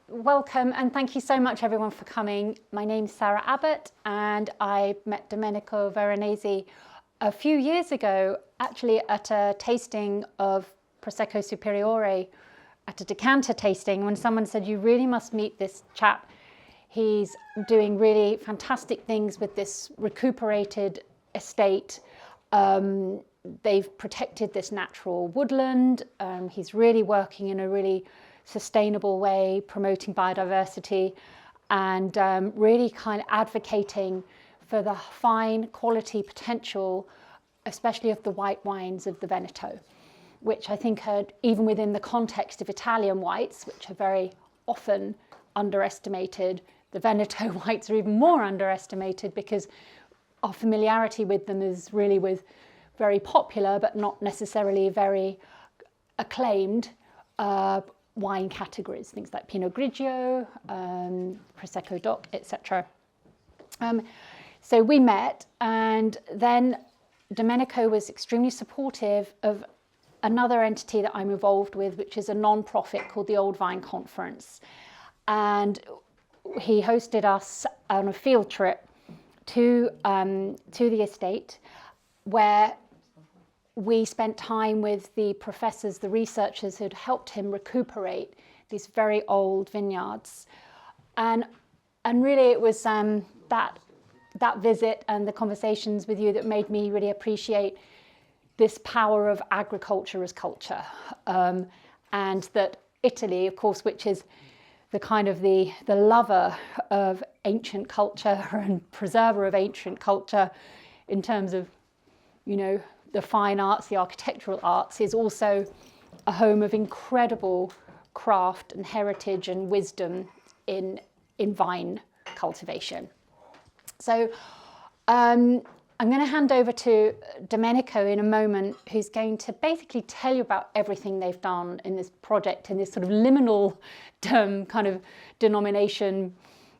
welcome and thank you so much everyone for coming. My name's Sarah Abbott and I met Domenico Veronese a few years ago, actually at a tasting of Prosecco Superiore, at a decanter tasting, when someone said, you really must meet this chap. He's doing really fantastic things with this recuperated estate. They've protected this natural woodland. He's really working in a really sustainable way, promoting biodiversity and really kind of advocating for the fine quality potential, especially of the white wines of the Veneto, which I think are, even within the context of Italian whites, which are very often underestimated, the Veneto whites are even more underestimated because our familiarity with them is really with very popular but not necessarily very acclaimed wine categories, things like Pinot Grigio, Prosecco DOC, etc. So we met, and then Domenico was extremely supportive of another entity that I'm involved with, which is a non-profit called the Old Vine Conference. And he hosted us on a field trip to the estate, where we spent time with the professors, the researchers who'd helped him recuperate these very old vineyards. And really it was that visit and the conversations with you that made me really appreciate this power of agriculture as culture. And that Italy, of course, which is the kind of the lover of ancient culture and preserver of ancient culture in terms of, you know, the fine arts, the architectural arts, is also a home of incredible craft and heritage and wisdom in vine cultivation. So I'm going to hand over to Domenico in a moment, who's going to basically tell you about everything they've done in this project, in this sort of liminal kind of denomination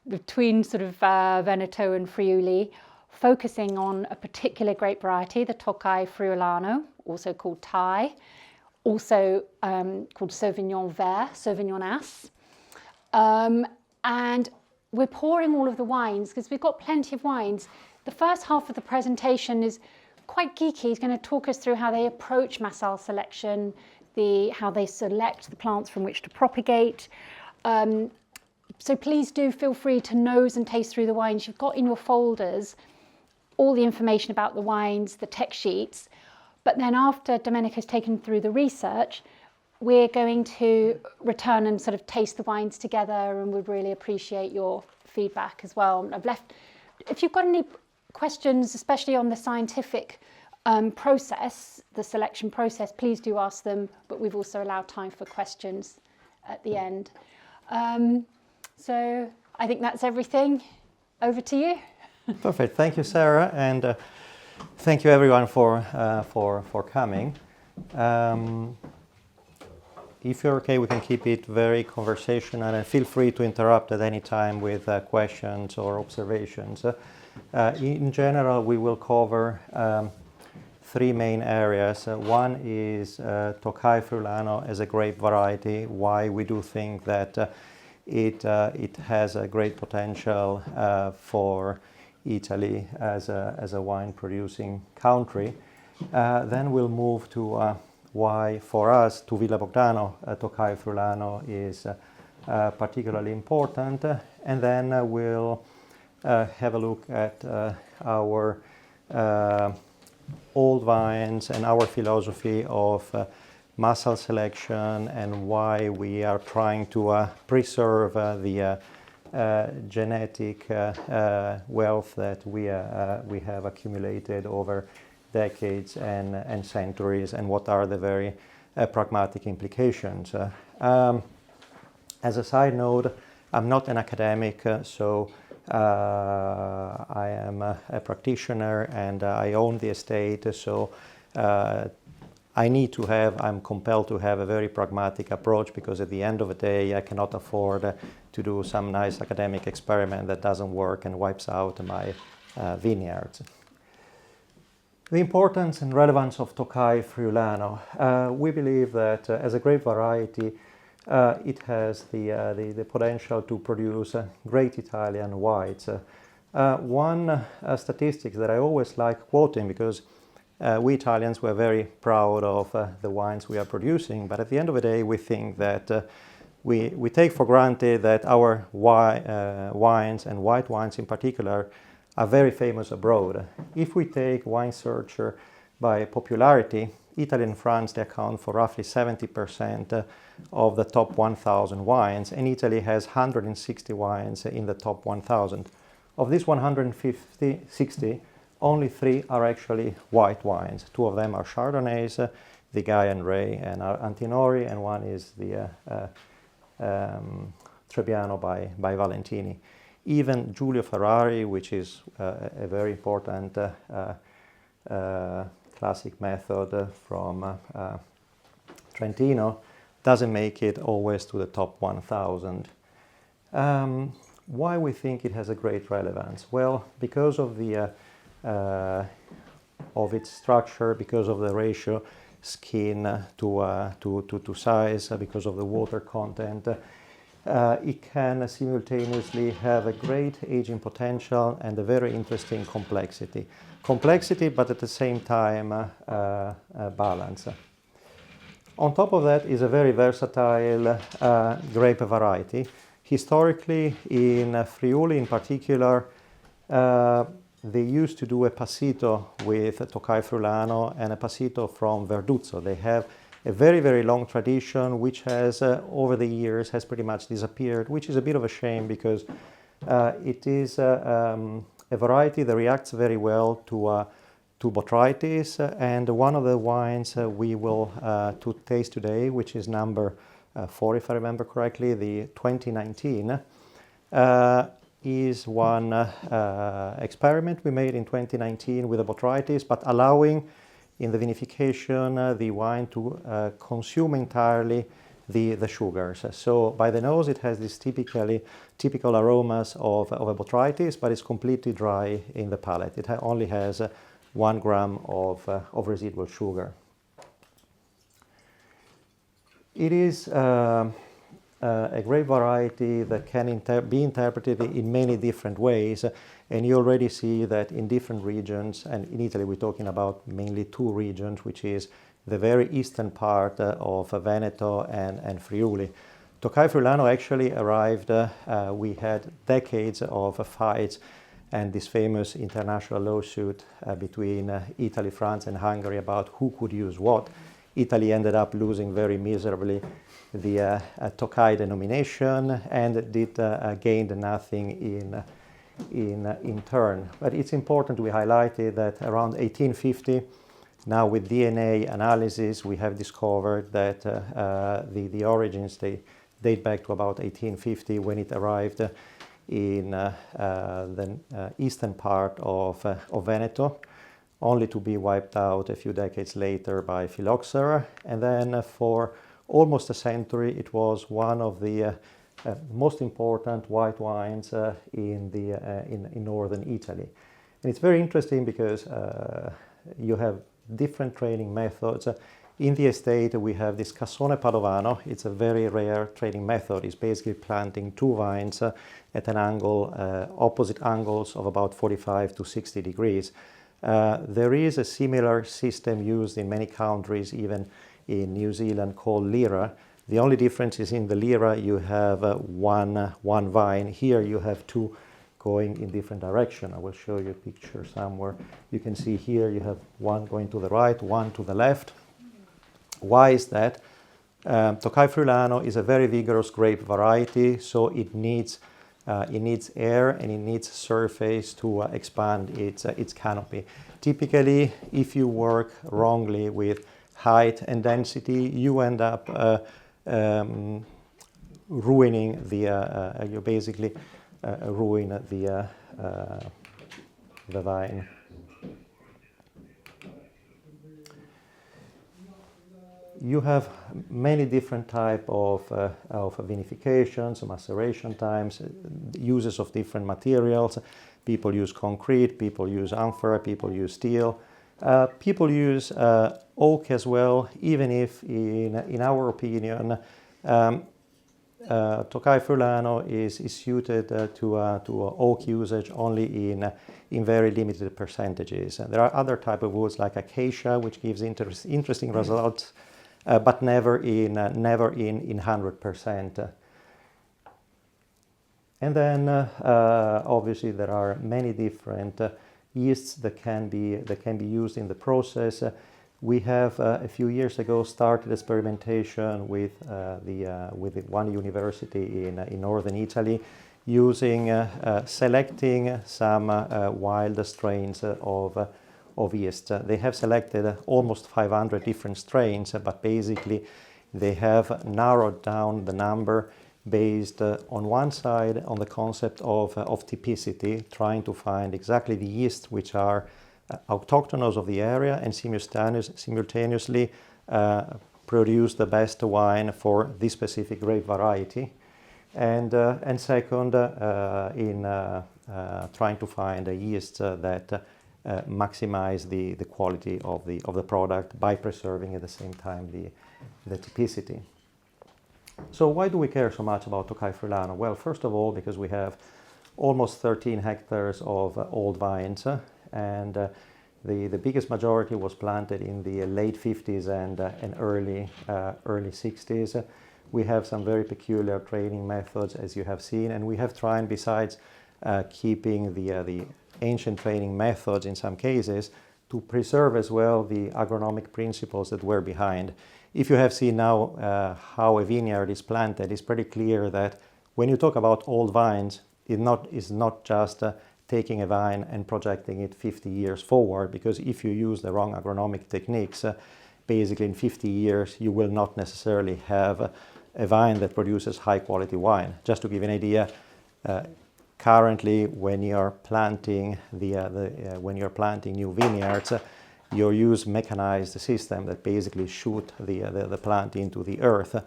between sort of Veneto and Friuli, focusing on a particular grape variety, the Tocai Friulano, also called Thai, also called Sauvignon Vert, Sauvignon As. And we're pouring all of the wines because we've got plenty of wines. The first half of the presentation is quite geeky. He's going to talk us through how they approach massal selection, how they select the plants from which to propagate. So please do feel free to nose and taste through the wines. You've got in your folders all the information about the wines, the text sheets. But then after Domenico's taken through the research, we're going to return and sort of taste the wines together, and we'd really appreciate your feedback as well. I've left, if you've got any questions, especially on the scientific process, the selection process, please do ask them, but we've also allowed time for questions at the end. So I think that's everything. Over to you. Perfect. Thank you, Sarah, and thank you everyone for coming. If you're okay, we can keep it very conversational, and feel free to interrupt at any time with questions or observations. In general, we will cover three main areas. One is Tocai Friulano as a grape variety, why we do think that it has a great potential for Italy as a wine producing country. Then we'll move to why for us, to Villa Bogdano, Tocai Friulano is particularly important. And then we'll have a look at our old vines and our philosophy of massal selection and why we are trying to preserve the genetic wealth that we have accumulated over decades and centuries, and what are the very pragmatic implications. As a side note, I'm not an academic, so I am a practitioner and I own the estate, so I'm compelled to have a very pragmatic approach, because at the end of the day I cannot afford to do some nice academic experiment that doesn't work and wipes out my vineyards. The importance and relevance of Tocai Friulano. We believe that as a grape variety, it has the potential to produce great Italian whites. One statistic that I always like quoting, because we Italians were very proud of the wines we are producing, but at the end of the day we think that we take for granted that our wines, and white wines in particular, are very famous abroad. If we take Wine Searcher by popularity, Italy and France, they account for roughly 70% of the top 1,000 wines, and Italy has 160 wines in the top 1,000. Of these 160, only 3 are actually white wines. 2 of them are Chardonnays, the Guy and Ray and Antinori, and one is the Trebbiano by Valentini. Even Giulio Ferrari, which is a very important classic method from Trentino, doesn't make it always to the top 1,000. Why we think it has a great relevance? Well, because of the of its structure, because of the ratio skin to size, because of the water content. It can simultaneously have a great aging potential and a very interesting complexity. Complexity, but at the same time balance. On top of that is a very versatile grape variety. Historically, in Friuli in particular, they used to do a passito with Tocai Friulano and a passito from Verduzzo. They have a very, very long tradition, which has, over the years, has pretty much disappeared, which is a bit of a shame because it is a variety that reacts very well to botrytis, and one of the wines we will to taste today, which is number 4, if I remember correctly, the 2019, is one experiment we made in 2019 with the botrytis, but allowing in the vinification the wine to consume entirely the sugars. So by the nose it has these typical aromas of a botrytis, but it's completely dry in the palate. It only has 1 gram of residual sugar. It is a great variety that can be interpreted in many different ways, and you already see that in different regions, and in Italy we're talking about mainly 2 regions, which is the very eastern part of Veneto and Friuli. Tocai Friulano actually arrived, we had decades of fights and this famous international lawsuit between Italy, France and Hungary about who could use what. Italy ended up losing very miserably the Tocai denomination and did gained nothing in turn. But it's important to be highlighted that around 1850, now with DNA analysis, we have discovered that the origins, they date back to about 1850 when it arrived in the eastern part of Veneto, only to be wiped out a few decades later by phylloxera. And then for almost a century, it was one of the most important white wines in northern Italy. And it's very interesting because you have different training methods. In the estate, we have this Cassone Padovano. It's a very rare training method. It's basically planting 2 vines at an angle, opposite angles of about 45 to 60 degrees. There is a similar system used in many countries, even in New Zealand, called Lira. The only difference is in the Lira you have one vine. Here you have 2 going in different direction. I will show you a picture somewhere. You can see here you have 1 going to the right, 1 to the left. Why is that? Tocai Friulano is a very vigorous grape variety, so it needs air and it needs surface to expand its canopy. Typically, if you work wrongly with height and density, you end up ruining you basically ruin the vine. You have many different type of vinifications, maceration times, uses of different materials. People use concrete, people use amphora, people use steel. People use oak as well, even if in our opinion, Tocai Friulano is suited to oak usage only in very limited percentages. There are other type of woods like acacia, which gives interesting results, but never in 100%. And then obviously there are many different yeasts that can be used in the process. We have a few years ago started experimentation with one university in northern Italy, selecting some wild strains of yeast. They have selected almost 500 different strains, but basically they have narrowed down the number based on one side on the concept of typicity, trying to find exactly the yeasts which are autochthonous of the area and simultaneously produce the best wine for this specific grape variety. And second, in trying to find a yeast that maximize the quality of the product by preserving at the same time the typicity. So why do we care so much about Tocai Friulano? Well, first of all, because we have almost 13 hectares of old vines, and the biggest majority was planted in the late 50s and early 60s. We have some very peculiar training methods, as you have seen, and we have tried, besides keeping the ancient training methods in some cases, to preserve as well the agronomic principles that were behind. If you have seen now how a vineyard is planted, it's pretty clear that when you talk about old vines, it's not just taking a vine and projecting it 50 years forward, because if you use the wrong agronomic techniques, basically in 50 years you will not necessarily have a vine that produces high quality wine. Just to give you an idea, currently when you're planting new vineyards, you use mechanized system that basically shoot the plant into the earth.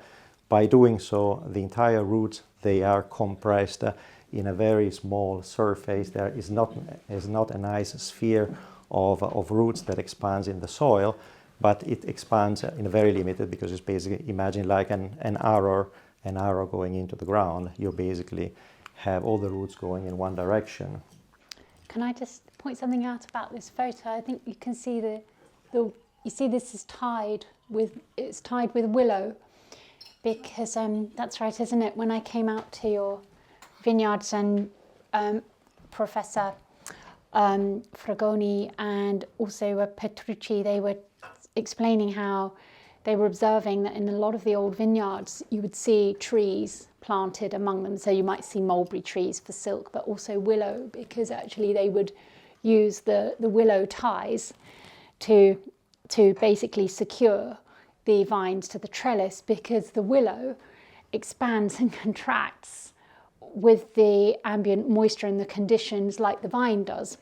By doing so, the entire roots, they are compressed in a very small surface. There is not a nice sphere of roots that expands in the soil, but it expands in a very limited, because it's basically, imagine like an arrow going into the ground. You basically have all the roots going in one direction. Can I just point something out about this photo? I think you can see you see this is tied with willow, because that's right, isn't it? When I came out to your vineyards, and Professor Fragoni and also Petrucci, they were explaining how they were observing that in a lot of the old vineyards you would see trees planted among them. So you might see mulberry trees for silk, but also willow, because actually they would use the willow ties to basically secure the vines to the trellis, because the willow expands and contracts with the ambient moisture and the conditions like the vine does.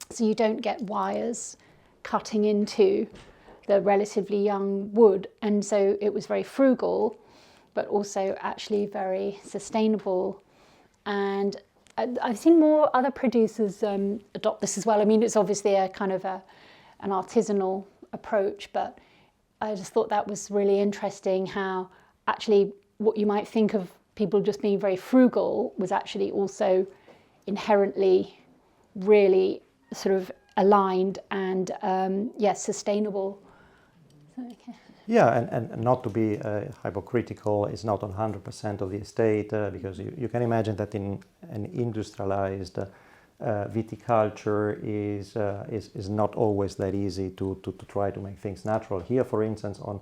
So you don't get wires cutting into the relatively young wood. And so it was very frugal, but also actually very sustainable. And I've seen more other producers adopt this as well. I mean, it's obviously a kind of an artisanal approach, but I just thought that was really interesting, how actually what you might think of people just being very frugal was actually also inherently really sort of aligned and sustainable. Okay. Yeah, and not to be hypocritical, it's not on 100% of the estate, because you can imagine that in an industrialized viticulture is not always that easy to try to make things natural. Here, for instance, on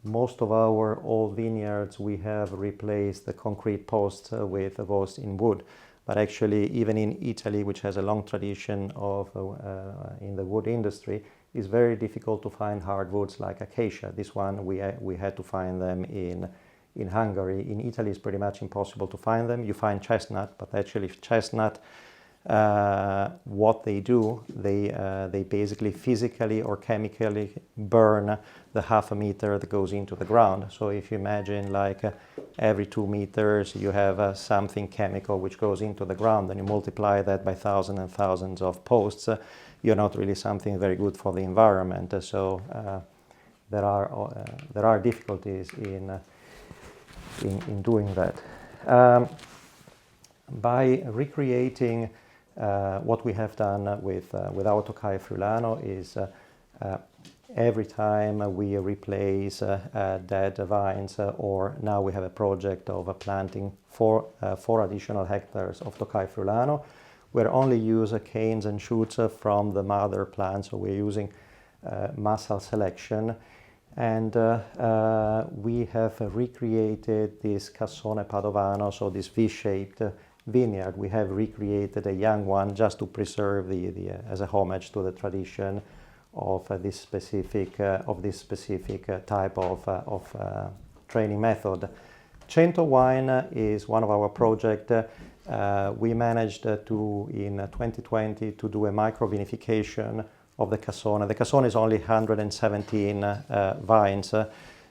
most of our old vineyards, we have replaced the concrete posts with posts in wood. But actually, even in Italy, which has a long tradition of in the wood industry, it's very difficult to find hardwoods like acacia. This one we had to find them in Hungary. In Italy, it's pretty much impossible to find them. You find chestnut, but actually chestnut, what they do, they basically physically or chemically burn the half a meter that goes into the ground. So if you imagine like every 2 meters you have something chemical which goes into the ground, and you multiply that by thousands and thousands of posts, you're not really something very good for the environment. So there are difficulties in doing that. By recreating what we have done with our Tocai Friulano is every time we replace dead vines, or now we have a project of planting 4 additional hectares of Tocai Friulano, we're only use canes and shoots from the mother plant, so we're using massal selection. And we have recreated this Cassone Padovano, so this V-shaped vineyard. We have recreated a young one just to preserve as a homage to the tradition of this specific type of training method. Cento wine is one of our projects. We managed to, in 2020, to do a micro-vinification of the Cassone. The Cassone is only 117 vines,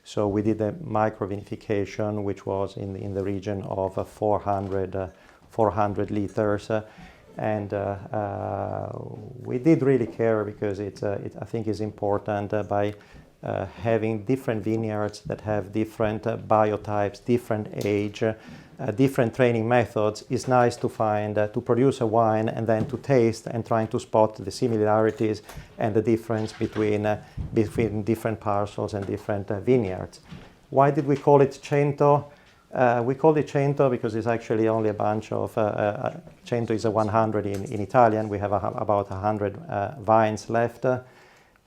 so we did a micro-vinification which was in the region of 400 liters. And we did really care because I think it's important by having different vineyards that have different biotypes, different age, different training methods. It's nice to find, to produce a wine and then to taste and trying to spot the similarities and the difference between different parcels and different vineyards. Why did we call it Cento? We called it Cento because it's actually only a bunch of, Cento is a 100 in Italian. We have about 100 vines left,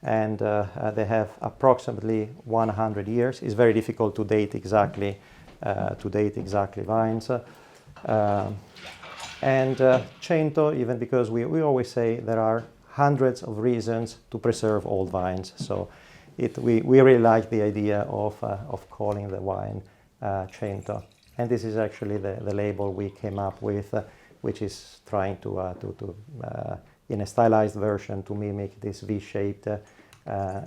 and they have approximately 100 years. It's very difficult to date exactly vines. And Cento, even because we always say there are hundreds of reasons to preserve old vines. So we really like the idea of calling the wine Cento, and this is actually the label we came up with, which is trying to in a stylized version to mimic this V-shaped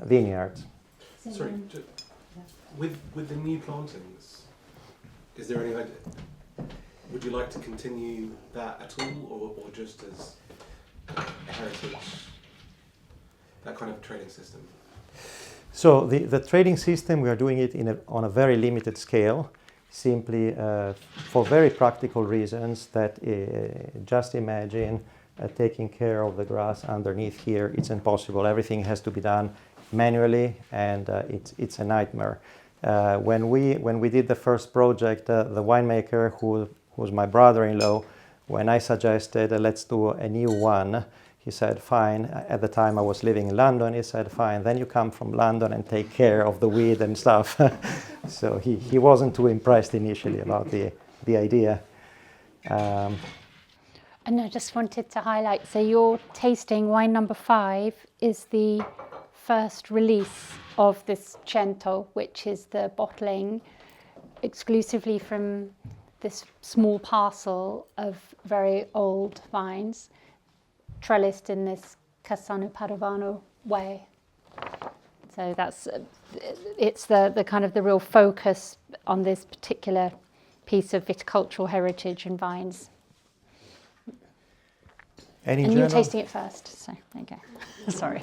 vineyards. Sorry, with the new plantings, is there any idea? Would you like to continue that at all, or just as a heritage, that kind of trading system? So the trading system, we are doing it on a very limited scale, simply for very practical reasons that just imagine taking care of the grass underneath here. It's impossible. Everything has to be done manually, and it's a nightmare. When we did the first project, the winemaker, who was my brother-in-law, when I suggested let's do a new one, he said, fine. At the time I was living in London. He said, fine, then you come from London and take care of the weed and stuff. So he wasn't too impressed initially about the idea. And I just wanted to highlight, so your tasting wine number 5 is the first release of this Cento, which is the bottling exclusively from this small parcel of very old vines, trellised in this Cassone Padovano way. So it's the kind of the real focus on this particular piece of viticultural heritage and vines. And you're tasting it first, so there you go. Sorry.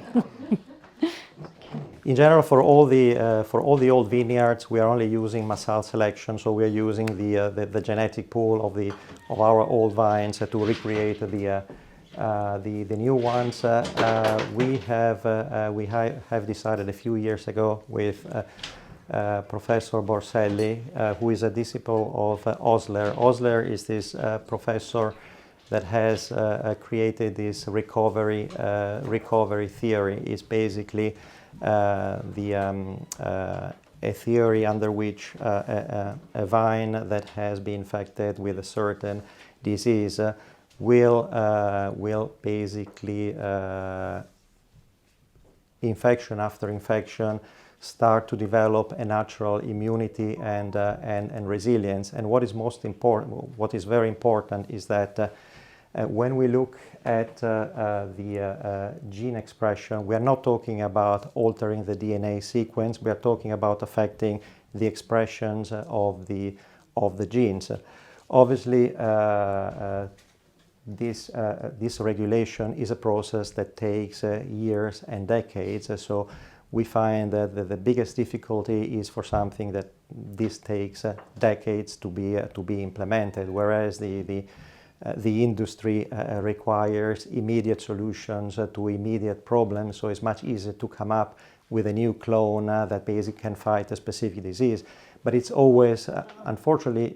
In general, for all the old vineyards, we are only using massal selection. So we are using the genetic pool of our old vines to recreate the new ones. We have decided a few years ago with Professor Borselli, who is a disciple of Osler. Osler is this professor that has created this recovery theory. It's basically a theory under which a vine that has been infected with a certain disease will basically, infection after infection, start to develop a natural immunity and resilience. And what is most important, what is very important, is that when we look at the gene expression, we are not talking about altering the DNA sequence. We are talking about affecting the expressions of the genes. Obviously, this regulation is a process that takes years and decades. So we find that the biggest difficulty is for something that this takes decades to be implemented, whereas the industry requires immediate solutions to immediate problems, so it's much easier to come up with a new clone that basically can fight a specific disease. But it's always, unfortunately,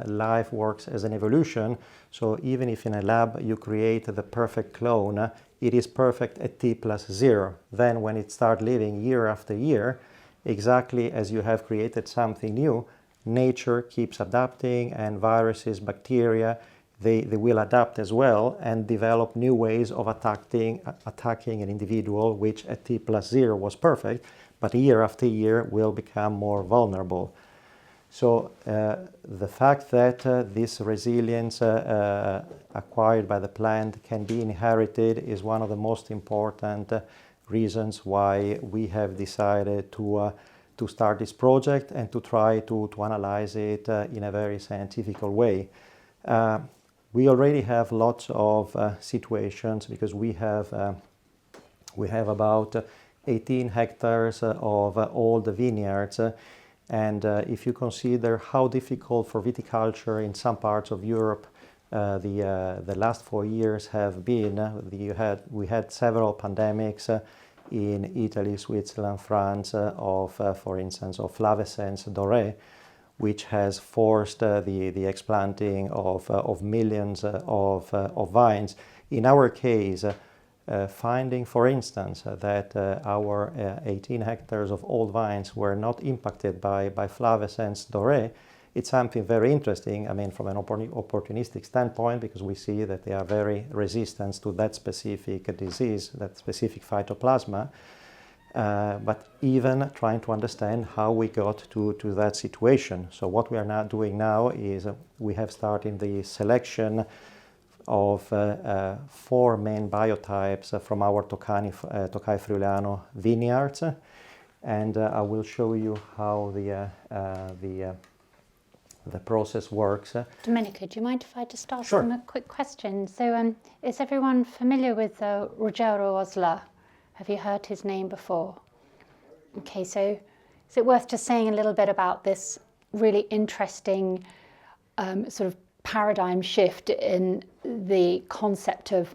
life works as an evolution, so even if in a lab you create the perfect clone, it is perfect at t+0. Then when it starts living year after year, exactly as you have created something new, nature keeps adapting, and viruses, bacteria, they will adapt as well and develop new ways of attacking an individual which at t+0 was perfect, but year after year will become more vulnerable. So the fact that this resilience acquired by the plant can be inherited is one of the most important reasons why we have decided to start this project and to try to analyze it in a very scientific way. We already have lots of situations because we have about 18 hectares of old vineyards, and if you consider how difficult for viticulture in some parts of Europe the last 4 years have been, we had several pandemics in Italy, Switzerland, France, for instance, of flavescens doré, which has forced the explanting of millions of vines. In our case, finding, for instance, that our 18 hectares of old vines were not impacted by flavescens doré, it's something very interesting, I mean, from an opportunistic standpoint, because we see that they are very resistant to that specific disease, that specific phytoplasma. But even trying to understand how we got to that situation. So what we are now doing now is we have started the selection of 4 main biotypes from our Tocai Friulano vineyards, and I will show you how the process works. Domenico, do you mind if I just ask Sure. them a quick question? So is everyone familiar with Ruggero Osler? Have you heard his name before? Okay, so is it worth just saying a little bit about this really interesting sort of paradigm shift in the concept of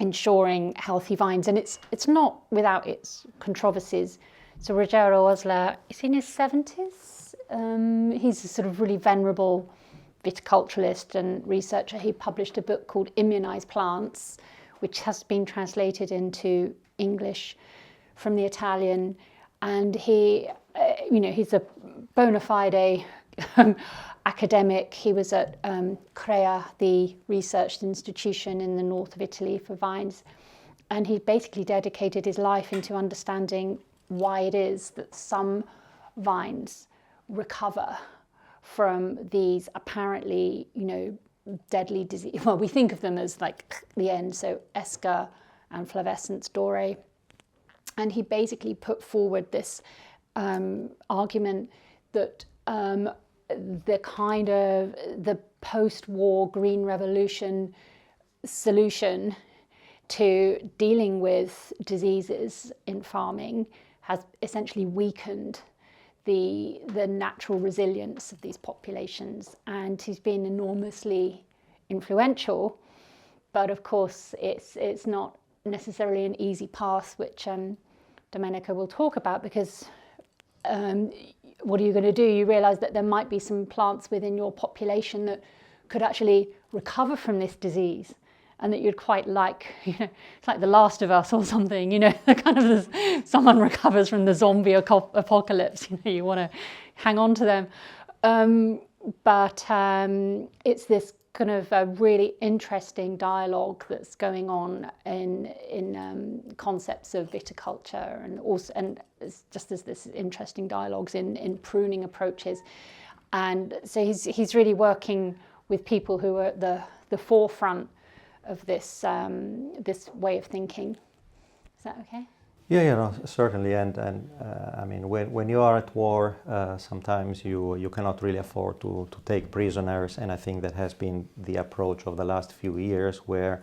ensuring healthy vines? And it's not without its controversies. So Ruggero Osler is in his 70s. He's a sort of really venerable viticulturalist and researcher. He published a book called Immunize Plants, which has been translated into English from the Italian, and he's a bona fide academic. He was at CREA, the research institution in the north of Italy for vines, and he basically dedicated his life into understanding why it is that some vines recover from these apparently, deadly disease. Well, we think of them as like the end, so Esca and flavescens doré. And he basically put forward this argument that the post-war Green Revolution solution to dealing with diseases in farming has essentially weakened the natural resilience of these populations, and he's been enormously influential. But of course, it's not necessarily an easy path, which Domenico will talk about, because what are you going to do? You realise that there might be some plants within your population that could actually recover from this disease, and that you'd quite like, it's like The Last of Us or something, the kind of someone recovers from the zombie apocalypse, you want to hang on to them. But it's this kind of a really interesting dialogue that's going on in concepts of viticulture, and just as this interesting dialogues in pruning approaches. And so he's really working with people who are at the forefront of this way of thinking. Is that okay? Yeah, no, certainly, and I mean, when you are at war, sometimes you cannot really afford to take prisoners, and I think that has been the approach of the last few years, where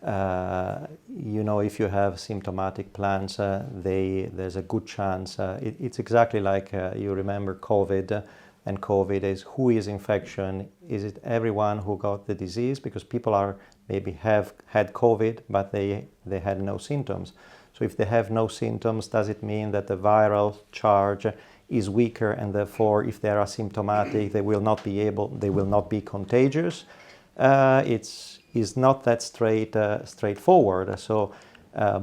if you have symptomatic plants, there's a good chance. It's exactly like you remember COVID, and COVID is who is infection? Is it everyone who got the disease? Because people are maybe have had COVID, but they had no symptoms. So if they have no symptoms, does it mean that the viral charge is weaker, and therefore, if they are asymptomatic, they will not be contagious? It's not that straightforward. So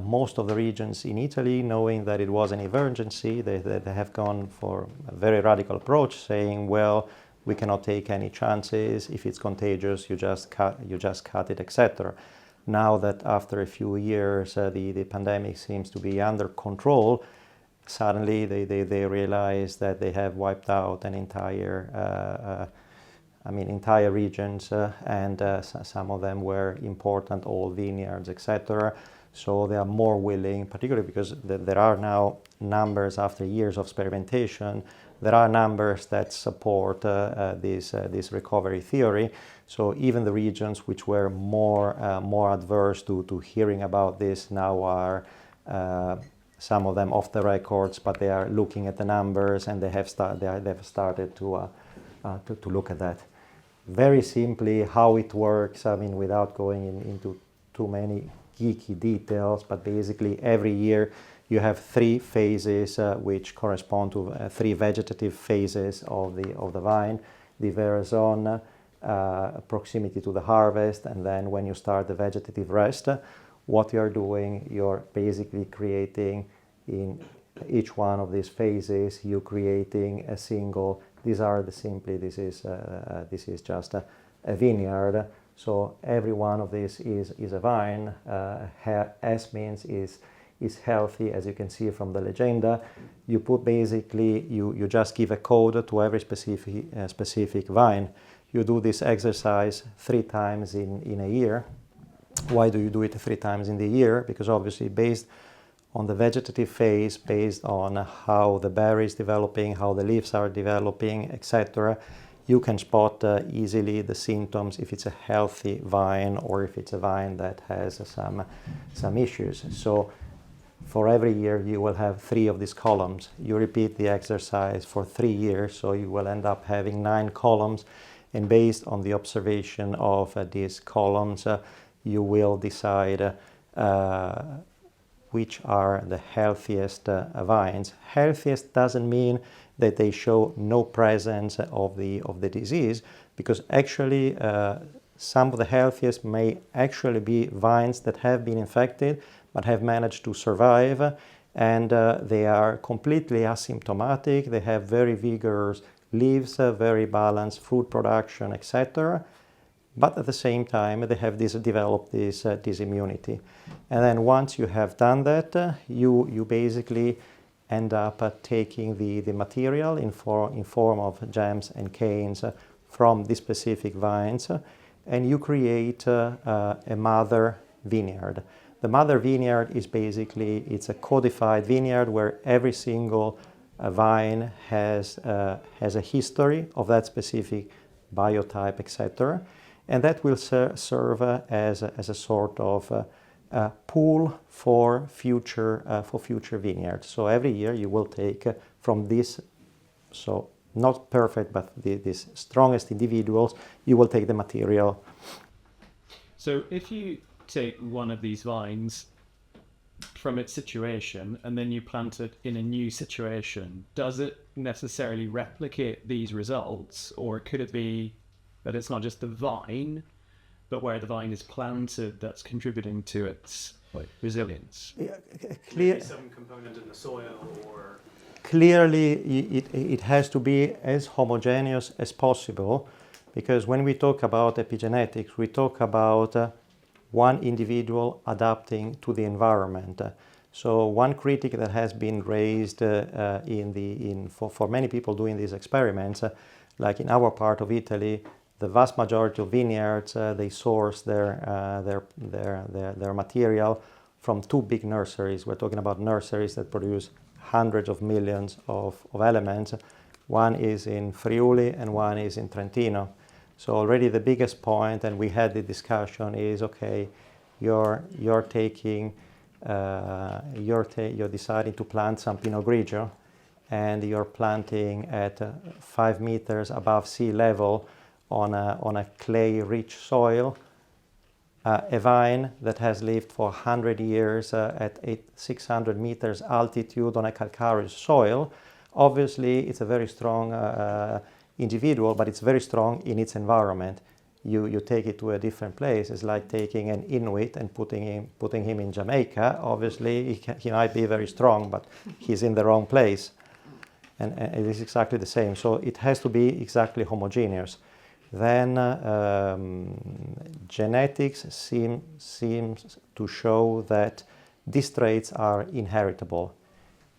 most of the regions in Italy, knowing that it was an emergency, they have gone for a very radical approach, saying, well, we cannot take any chances. If it's contagious, you just cut it, etc. Now that after a few years the pandemic seems to be under control, suddenly they realize that they have wiped out an entire regions, and some of them were important old vineyards, etc. So they are more willing, particularly because there are now numbers after years of experimentation. There are numbers that support this recovery theory. So even the regions which were more adverse to hearing about this now are some of them off the records, but they are looking at the numbers, and they've started to look at that. Very simply, how it works, without going into too many geeky details, but basically every year you have 3 phases which correspond to 3 vegetative phases of the vine: the veraison, proximity to the harvest, and then when you start the vegetative rest. What you're doing, you're basically creating in each one of these phases, you're creating a single. This is just a vineyard. So every one of these is a vine. S means is healthy, as you can see from the legenda. You put basically you just give a code to every specific vine. You do this exercise 3 times in a year. Why do you do it 3 times in the year? Because obviously based on the vegetative phase, based on how the berry is developing, how the leaves are developing, etc., you can spot easily the symptoms if it's a healthy vine or if it's a vine that has some issues. So for every year you will have 3 of these columns. You repeat the exercise for 3 years, so you will end up having 9 columns, and based on the observation of these columns, you will decide which are the healthiest vines. Healthiest doesn't mean that they show no presence of the disease, because actually some of the healthiest may actually be vines that have been infected but have managed to survive, and they are completely asymptomatic. They have very vigorous leaves, very balanced fruit production, etc. But at the same time, they have developed this immunity. And then once you have done that, you basically end up taking the material in form of jams and canes from the specific vines, and you create a mother vineyard. The mother vineyard is basically, it's a codified vineyard where every single vine has a history of that specific biotype, etc. And that will serve as a sort of pool for future vineyards. So every year you will take from this, so not perfect, but these strongest individuals, you will take the material. So if you take one of these vines from its situation and then you plant it in a new situation, does it necessarily replicate these results, or could it be that it's not just the vine, but where the vine is planted that's contributing to its resilience? Maybe some component in the soil, or Clearly, it has to be as homogeneous as possible, because when we talk about epigenetics, we talk about one individual adapting to the environment. So one critic that has been raised for many people doing these experiments, like in our part of Italy, the vast majority of vineyards, they source their material from 2 big nurseries. We're talking about nurseries that produce hundreds of millions of elements. One is in Friuli and one is in Trentino. So already the biggest point, and we had the discussion, is okay, you're taking you're deciding to plant some Pinot Grigio, and you're planting at 5 meters above sea level on a clay-rich soil, a vine that has lived for 100 years at 600 meters altitude on a calcareous soil. Obviously, it's a very strong individual, but it's very strong in its environment. You take it to a different place. It's like taking an Inuit and putting him in Jamaica. Obviously, he might be very strong, but he's in the wrong place. And it is exactly the same. So it has to be exactly homogeneous. Then genetics seems to show that these traits are inheritable.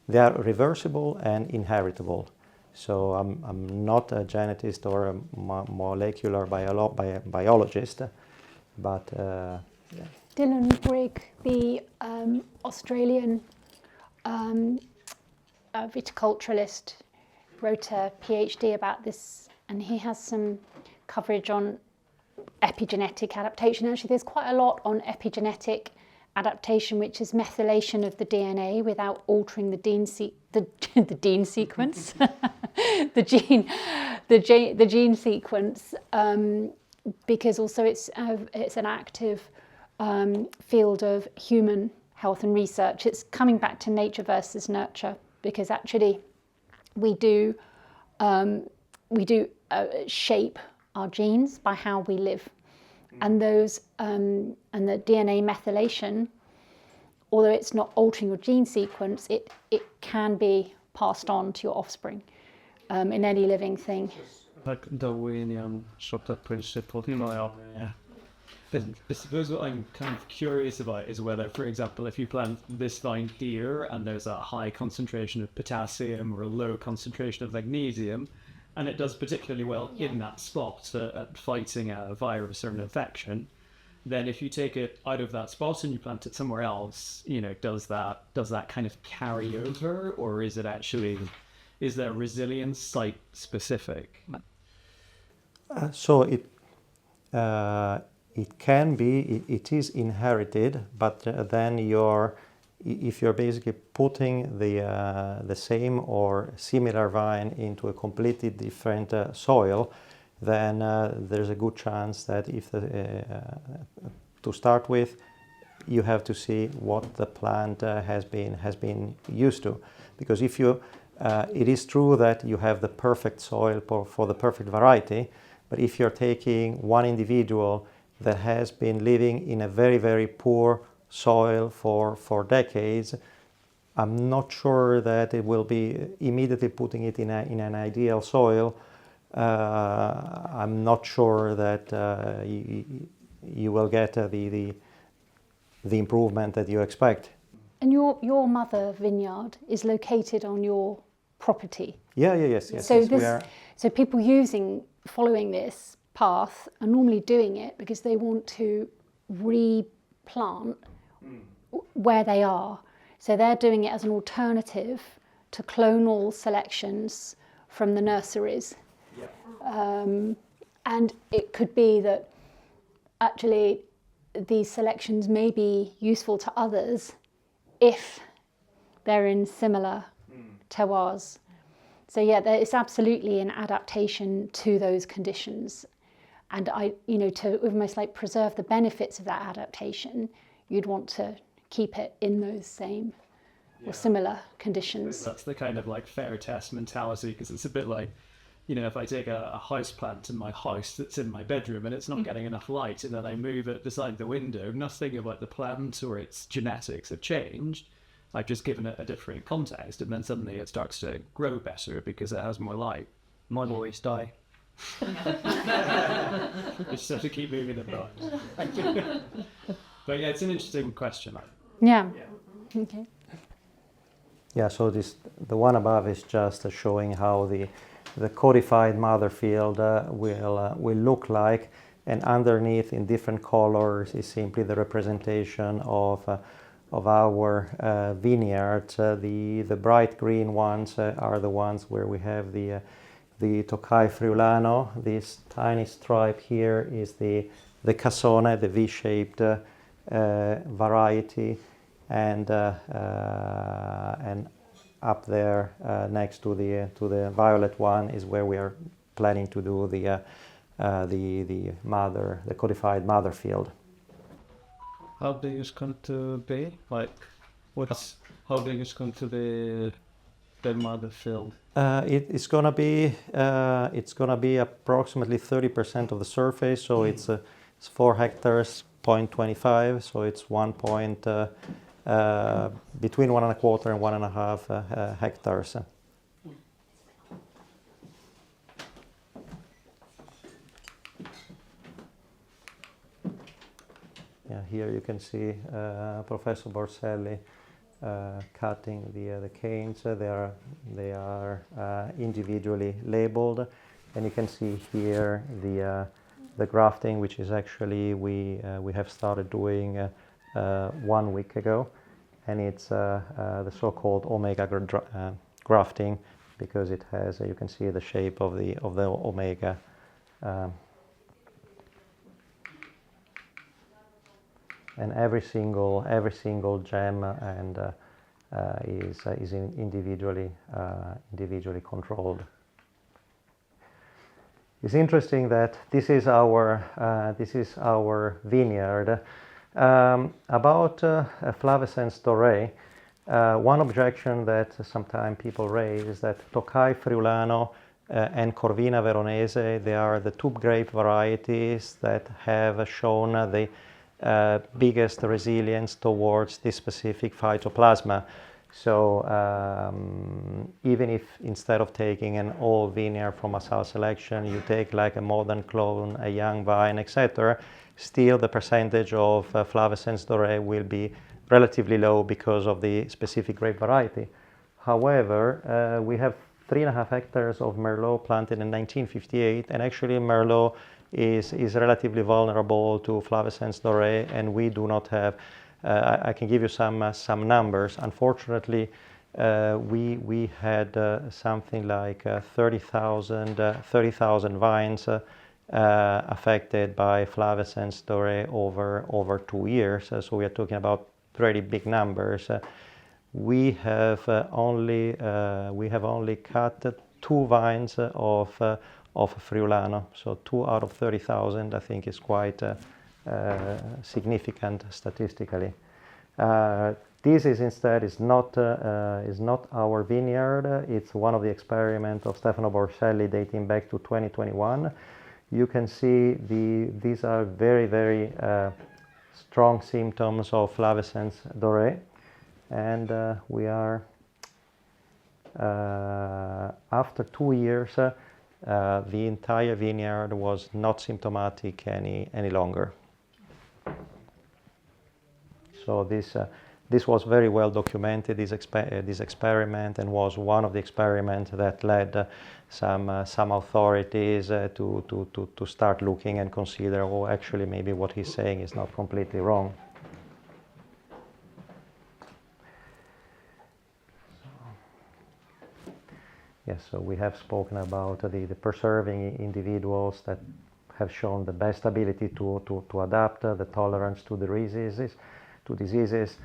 They are reversible and inheritable. So I'm not a genetist or a molecular biologist, but Dylan Brigg, the Australian viticulturalist, wrote a PhD about this, and he has some coverage on epigenetic adaptation. Actually, there's quite a lot on epigenetic adaptation, which is methylation of the DNA without altering the gene sequence, the gene sequence, because also it's an active field of human health and research. It's coming back to nature versus nurture, because actually we do shape our genes by how we live. And those and the DNA methylation, although it's not altering your gene sequence, it can be passed on to your offspring in any living thing. Like Darwinian sort of principle, yeah. I suppose what I'm kind of curious about is whether, for example, if you plant this vine here and there's a high concentration of potassium or a low concentration of magnesium, and it does particularly well in that spot at fighting a virus or an infection, then if you take it out of that spot and you plant it somewhere else, does that kind of carry over, or is there resilience site specific? So it can be, it is inherited, but then if you're basically putting the same or similar vine into a completely different soil, then there's a good chance that to start with, you have to see what the plant has been used to, because if it is true that you have the perfect soil for the perfect variety, but if you're taking one individual that has been living in a very, very poor soil for decades, I'm not sure that it will be immediately putting it in an ideal soil. I'm not sure that you will get the improvement that you expect. And your mother vineyard is located on your property. Yes. So people following this path are normally doing it because they want to replant where they are. So they're doing it as an alternative to clonal selections from the nurseries. Yeah. And it could be that actually these selections may be useful to others if they're in similar terroirs. So yeah, there is absolutely an adaptation to those conditions. And to almost like preserve the benefits of that adaptation, you'd want to keep it in those same or similar conditions. That's the kind of like fair test mentality, because it's a bit like, if I take a house plant in my house that's in my bedroom and it's not getting enough light, and then I move it beside the window, nothing about the plant or its genetics have changed. I've just given it a different context, and then suddenly it starts to grow better because it has more light. Mine always die. Just have to keep moving them on. But yeah, it's an interesting question. Yeah. Okay. Yeah, so the one above is just showing how the codified mother field will look like, and underneath in different colors is simply the representation of our vineyards. The bright green ones are the ones where we have the Tocai Friulano. This tiny stripe here is the Cassone, the V-shaped variety, and up there next to the violet one is where we are planning to do the codified mother field. How big is going to be? Like, how big is going to be the mother field? It's gonna be approximately 30% of the surface, so it's 4 hectares, 0.25, so it's between 1.25 and 1.5 hectares. Yeah, here you can see Professor Borselli cutting the canes. They are individually labeled, and you can see here the grafting, which is actually we have started doing 1 week ago, and it's the so-called omega grafting, because it has you can see the shape of the omega. And every single gem and is individually controlled. It's interesting that this is our vineyard. About Flavescens doré, one objection that sometimes people raise is that Tocai Friulano and Corvina Veronese, they are the 2 grape varieties that have shown the biggest resilience towards this specific phytoplasma. So even if instead of taking an old vineyard from a soil selection, you take like a modern clone, a young vine, etc., still the percentage of Flavescens doré will be relatively low because of the specific grape variety. However, we have 3.5 hectares of Merlot planted in 1958, and actually Merlot is relatively vulnerable to Flavescens doré, and we do not have. I can give you some numbers. Unfortunately, we had something like 30,000 vines affected by Flavescens doré over 2 years. So we are talking about pretty big numbers. We have only cut 2 vines of Friulano, so 2 out of 30,000. I think is quite significant statistically. This is instead is not our vineyard. It's one of the experiments of Stefano Borselli dating back to 2021. You can see these are very strong symptoms of Flavescens doré, and we are after 2 years. The entire vineyard was not symptomatic any longer. So this was very well documented, this experiment, and was one of the experiments that led some authorities to start looking and consider, oh, actually maybe what he's saying is not completely wrong. Yes, so we have spoken about the preserving individuals that have shown the best ability to adapt, the tolerance to the diseases.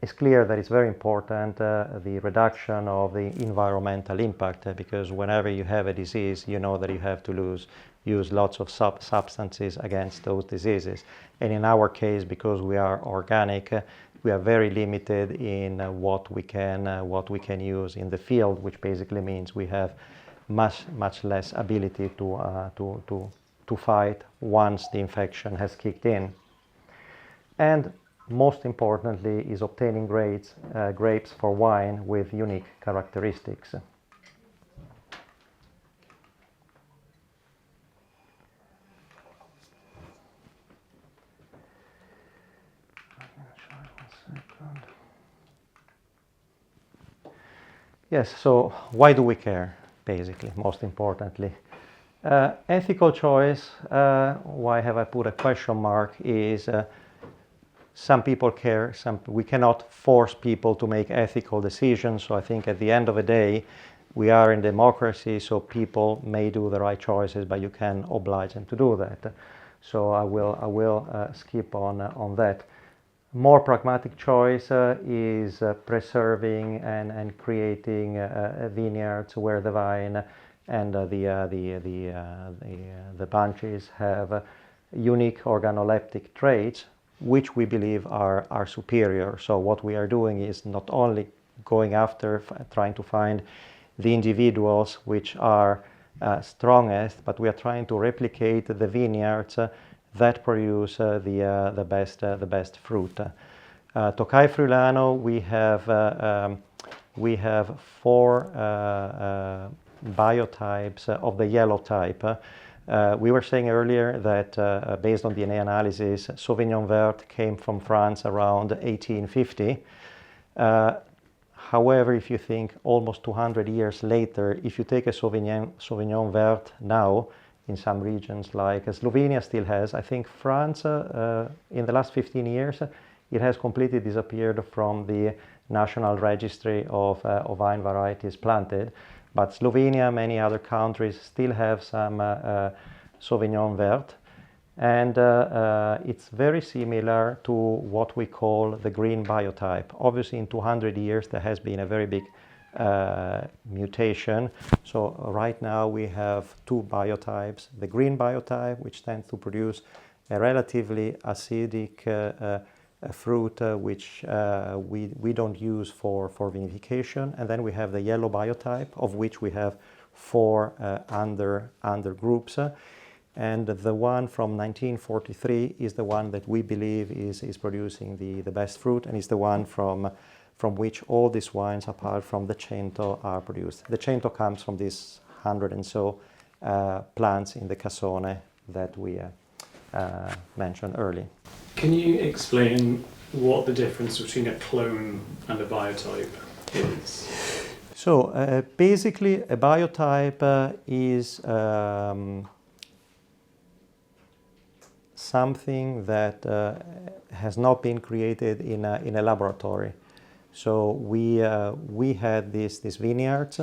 It's clear that it's very important the reduction of the environmental impact, because whenever you have a disease, you know that you have to use lots of substances against those diseases. And in our case, because we are organic, we are very limited in what we can use in the field, which basically means we have much less ability to fight once the infection has kicked in. And most importantly is obtaining grapes for wine with unique characteristics. Yes, so why do we care, basically, most importantly? Ethical choice, why have I put a question mark, is some people care, we cannot force people to make ethical decisions, so I think at the end of the day, we are in democracy, so people may do the right choices, but you can oblige them to do that. So I will skip on that. More pragmatic choice is preserving and creating vineyards where the vine and the bunches have unique organoleptic traits, which we believe are superior. So what we are doing is not only going after trying to find the individuals which are strongest, but we are trying to replicate the vineyards that produce the best fruit. Tocai Friulano, we have 4 biotypes of the yellow type. We were saying earlier that based on DNA analysis, Sauvignon Vert came from France around 1850. However, if you think almost 200 years later, if you take a Sauvignon Vert now, in some regions like Slovenia still has, I think France in the last 15 years, it has completely disappeared from the National Registry of Vine Varieties Planted. But Slovenia, many other countries still have some Sauvignon Vert. And it's very similar to what we call the green biotype. Obviously, in 200 years, there has been a very big mutation. So right now we have 2 biotypes. The green biotype, which tends to produce a relatively acidic fruit, which we don't use for vinification. And then we have the yellow biotype, of which we have 4 under groups. And the one from 1943 is the one that we believe is producing the best fruit, and is the one from which all these wines, apart from the cento, are produced. The cento comes from these 100 and so plants in the cassone that we mentioned earlier. Can you explain what the difference between a clone and a biotype is? So basically a biotype is something that has not been created in a laboratory. So we had these vineyards.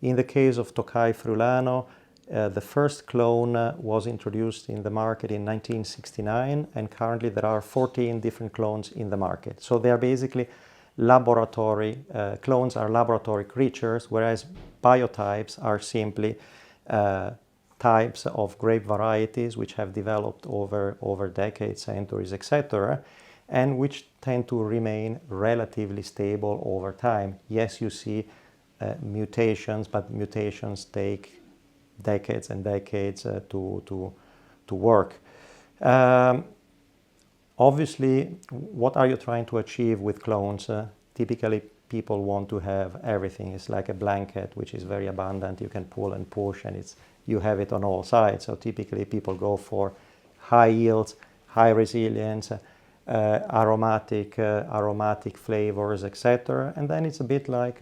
In the case of Tocai Friulano, the first clone was introduced in the market in 1969, and currently there are 14 different clones in the market. So they are basically laboratory, clones are laboratory creatures, whereas biotypes are simply types of grape varieties which have developed over decades, centuries, etc., and which tend to remain relatively stable over time. Yes, you see mutations, but mutations take decades and decades to work. Obviously, what are you trying to achieve with clones? Typically, people want to have everything. It's like a blanket, which is very abundant. You can pull and push, and you have it on all sides. So typically, people go for high yields, high resilience, aromatic flavors, etc. And then it's a bit like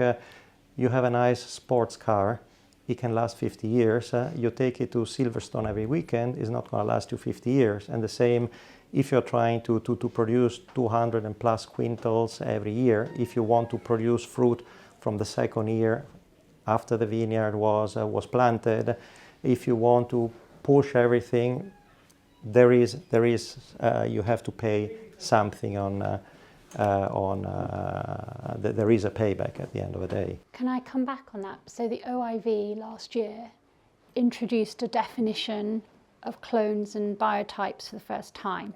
you have a nice sports car. It can last 50 years. You take it to Silverstone every weekend, it's not going to last you 50 years. And the same if you're trying to produce 200 and plus quintals every year. If you want to produce fruit from the second year after the vineyard was planted, if you want to push everything, there is you have to pay something there is a payback at the end of the day. Can I come back on that? So the OIV last year introduced a definition of clones and biotypes for the first time.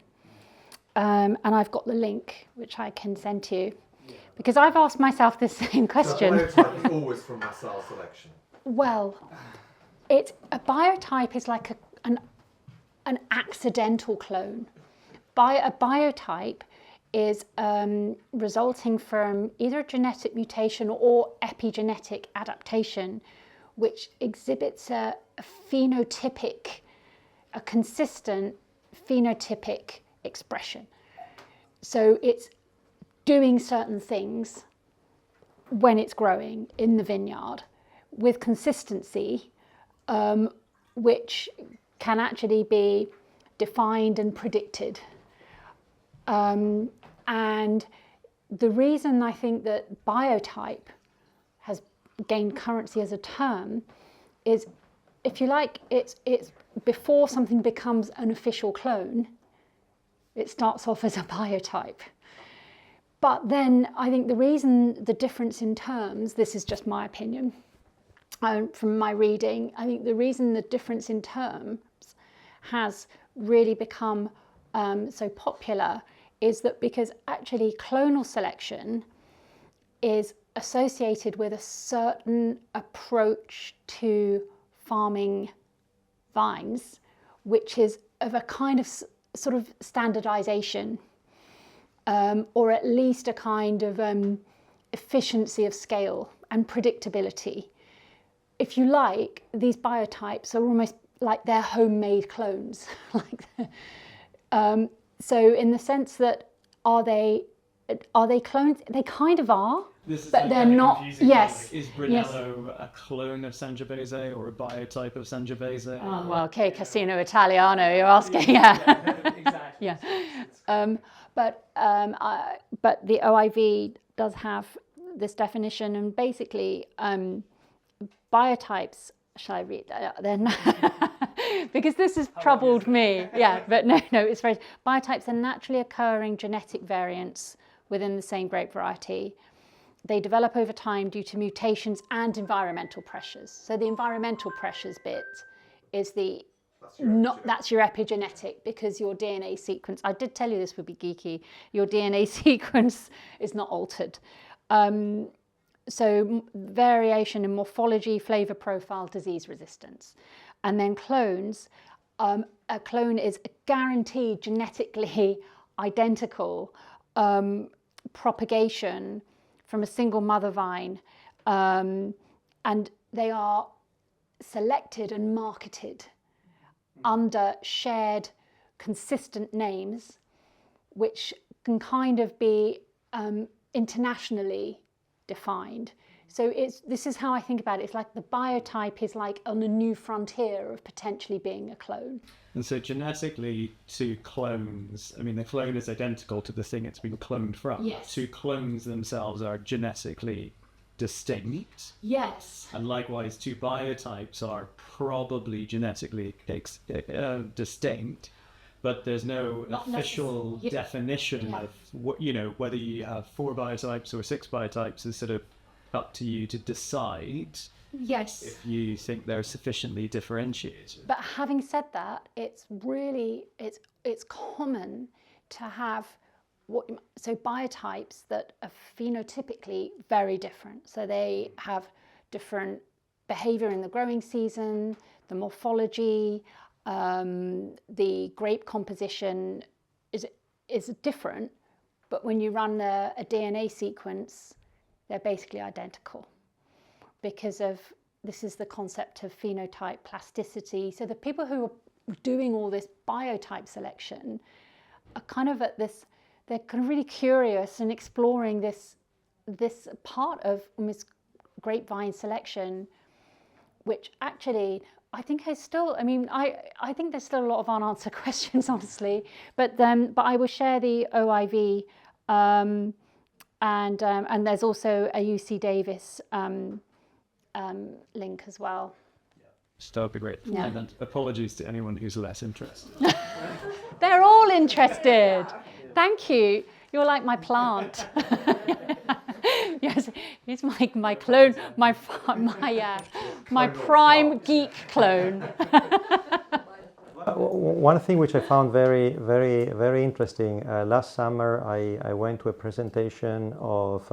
And I've got the link, which I can send to you. Because I've asked myself this same question. So biotype is always from Massal selection. Well, a biotype is like an accidental clone. A biotype is resulting from either a genetic mutation or epigenetic adaptation, which exhibits a consistent phenotypic expression. So it's doing certain things when it's growing in the vineyard with consistency, which can actually be defined and predicted. And the reason I think that biotype has gained currency as a term is if you like, it's before something becomes an official clone, it starts off as a biotype. But then I think the difference in terms, this is just my opinion from my reading, I think the reason the difference in terms has really become so popular is that because actually clonal selection is associated with a certain approach to farming vines, which is of a kind of sort of standardization, or at least a kind of efficiency of scale and predictability. If you like, these biotypes are almost like they're homemade clones. So in the sense that are they clones? They kind of are. This is but like they're kind of not. confusing, Yes. Is Brunello a clone of Sangiovese or a biotype of Sangiovese? Oh, well, okay, Casino Italiano, you're asking. Yeah. Exactly. Yeah. But the OIV does have this definition, and basically biotypes. Shall I read that then? Because this has troubled me. Yeah, but no, it's very. Biotypes are naturally occurring genetic variants within the same grape variety. They develop over time due to mutations and environmental pressures. So the environmental pressures bit is that's your epigenetic, because your DNA sequence, I did tell you this would be geeky, your DNA sequence is not altered. So variation in morphology, flavor profile, disease resistance. And then clones, a clone is a guaranteed genetically identical propagation from a single mother vine, and they are selected and marketed under shared consistent names, which can kind of be internationally defined. So this is how I think about it. It's like the biotype is like on a new frontier of potentially being a clone. And so genetically, two clones, I mean, the clone is identical to the thing it's been cloned from. Yes. Two clones themselves are genetically distinct. Yes. And likewise, two biotypes are probably genetically distinct, but there's no official definition of what, whether you have 4 biotypes or 6 biotypes is sort of up to you to decide. Yes. If you think they're sufficiently differentiated. But having said that, it's really it's common to have biotypes that are phenotypically very different. So they have different behavior in the growing season, the morphology, the grape composition is different, but when you run a DNA sequence, they're basically identical, because this is the concept of phenotype plasticity. So the people who are doing all this biotype selection are kind of they're kind of really curious and exploring this part of almost grapevine selection, which actually I think I think there's still a lot of unanswered questions, honestly. But I will share the OIV, and there's also a UC Davis link as well. So that would be great. Yeah. And apologies to anyone who's less interested. They're all interested. Thank you. You're like my plant. Yes, he's my clone, my prime geek clone. One thing which I found very, very, very interesting, last summer I went to a presentation of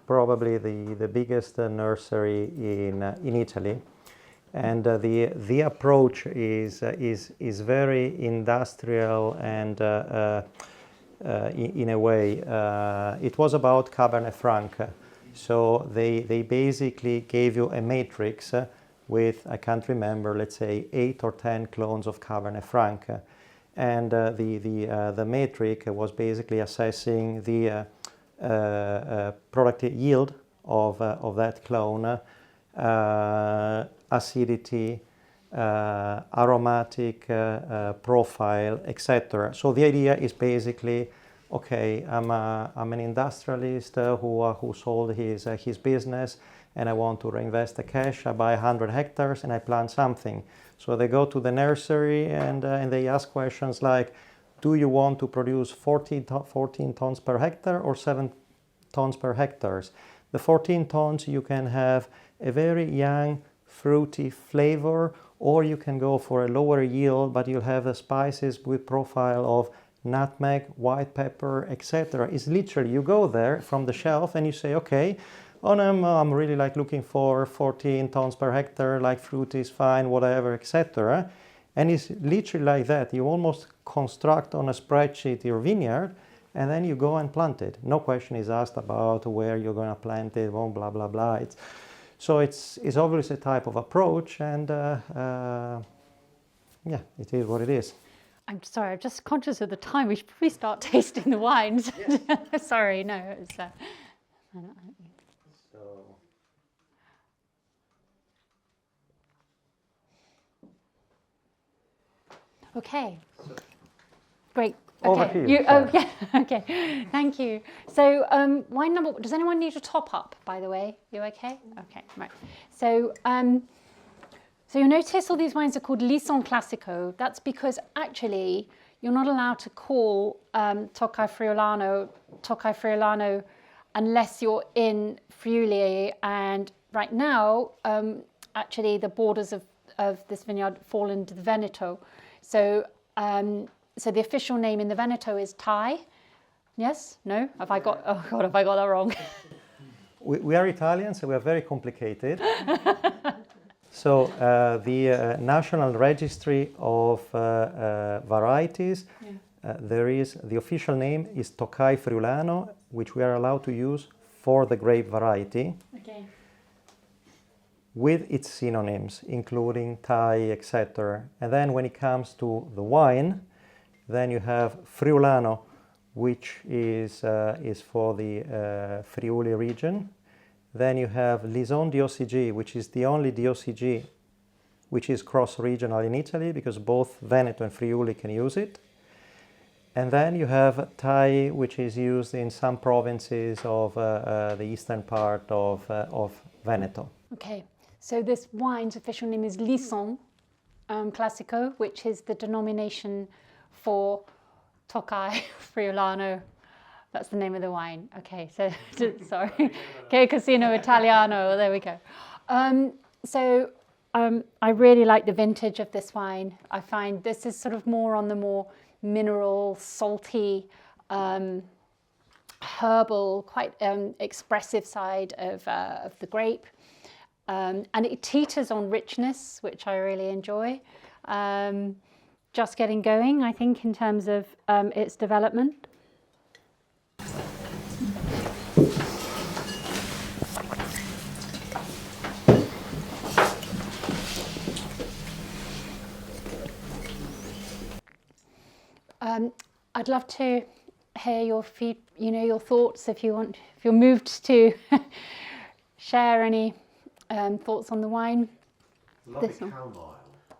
probably the biggest nursery in Italy, and the approach is very industrial, and in a way it was about Cabernet Franc. So they basically gave you a matrix with, I can't remember, let's say 8 or 10 clones of Cabernet Franc, and the matrix was basically assessing the product yield of that clone, acidity, aromatic profile, etc. So the idea is basically, okay, I'm an industrialist who sold his business, and I want to reinvest the cash. I buy 100 hectares and I plant something. So they go to the nursery and they ask questions like, do you want to produce 14 tons per hectare or 7 tons per hectares? The 14 tons you can have a very young, fruity flavor, or you can go for a lower yield, but you'll have the spices with profile of nutmeg, white pepper, etc. It's literally, you go there from the shelf and you say, okay, I'm really like looking for 14 tons per hectare, like fruit is fine, whatever, etc. And it's literally like that. You almost construct on a spreadsheet your vineyard, and then you go and plant it. No question is asked about where you're going to plant it, blah, blah, blah. So it's obviously a type of approach, and yeah, it is what it is. I'm sorry, I'm just conscious of the time. We should probably start tasting the wines. Yes. Sorry, no, it's... Okay, great. Over Okay, here, oh yeah, okay, thank you. So wine number, does anyone need a top up, by the way? You okay? Okay, right. So, so you'll notice all these wines are called Lison Classico. That's because actually you're not allowed to call Tocai Friulano unless you're in Friuli. And right now, actually the borders of this vineyard fall into the Veneto. So, so the official name in the Veneto is Thai. Yes? No? Have I got? Oh God, have I got that wrong? We are Italian, so we are very complicated. So the National Registry of Varieties, there is the official name is Tocai Friulano, which we are allowed to use for the grape variety. Okay. With its synonyms, including Thai, etc. And then when it comes to the wine, then you have Friulano, which is for the Friuli region. Then you have Lison DOCG, which is the only DOCG which is cross-regional in Italy, because both Veneto and Friuli can use it. And then you have Thai, which is used in some provinces of the eastern part of Veneto. Okay. So this wine's official name is Lison Classico, which is the denomination for Tocai Friulano. That's the name of the wine. Okay, so sorry. Okay, Casino Italiano. There we go. I really like the vintage of this wine. I find this is sort of more on the more mineral, salty, herbal, quite expressive side of the grape. And it teeters on richness, which I really enjoy. Just getting going, I think, in terms of its development. I'd love to hear your your thoughts if you're moved to share any thoughts on the wine. Lovely chamomile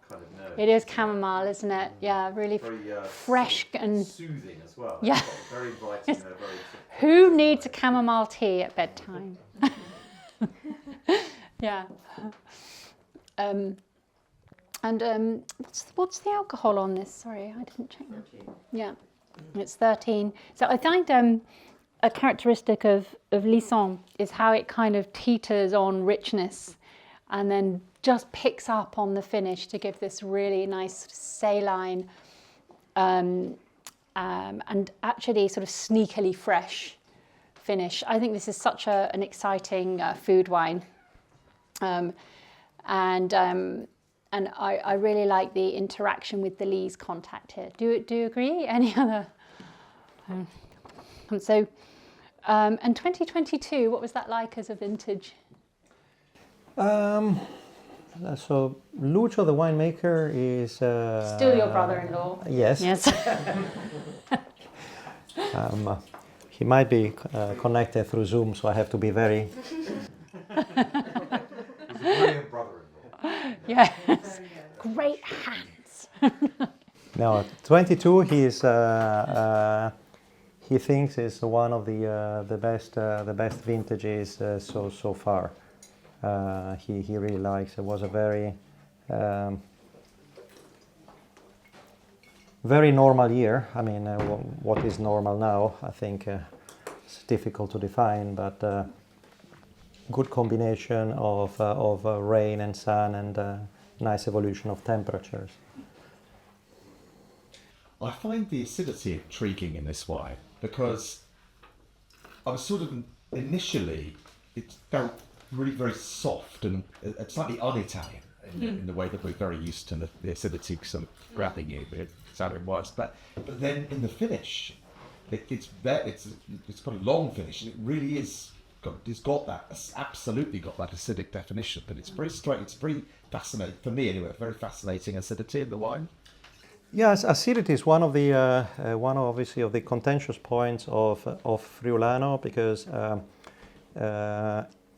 kind of note. It is chamomile, isn't it? Yeah, really very, fresh sort of and soothing as well. Yeah. Very inviting. Yes. Very Who needs a chamomile tea at bedtime? Yeah. What's the alcohol on this? Sorry, I didn't check that. 13. Yeah, it's 13. So I find a characteristic of Lison is how it kind of teeters on richness and then just picks up on the finish to give this really nice saline and actually sort of sneakily fresh finish. I think this is such an exciting food wine. And I really like the interaction with the lees contact here. Do you agree? Any other? And 2022, what was that like as a vintage? So Lucio, the winemaker, is still your brother-in-law. Yes. Yes. He might be connected through Zoom, so I have to be very. He's a brilliant brother-in-law. Yes. Great hands. No, 22. He thinks is one of the best vintages so far. he really likes. It was a very normal year. I mean, what is normal now? I think it's difficult to define, but good combination of rain and sun and nice evolution of temperatures. I find the acidity intriguing in this wine because I was sort of initially, it felt really very soft and slightly un-Italian in the way that we're very used to the acidity sort of grabbing you. It's how it was, but then in the finish, it's got a long finish and it really is. It's absolutely got that acidic definition, but it's very straight. It's very fascinating for me anyway. Very fascinating acidity in the wine. Yes, acidity is one of obviously of the contentious points of Friulano, because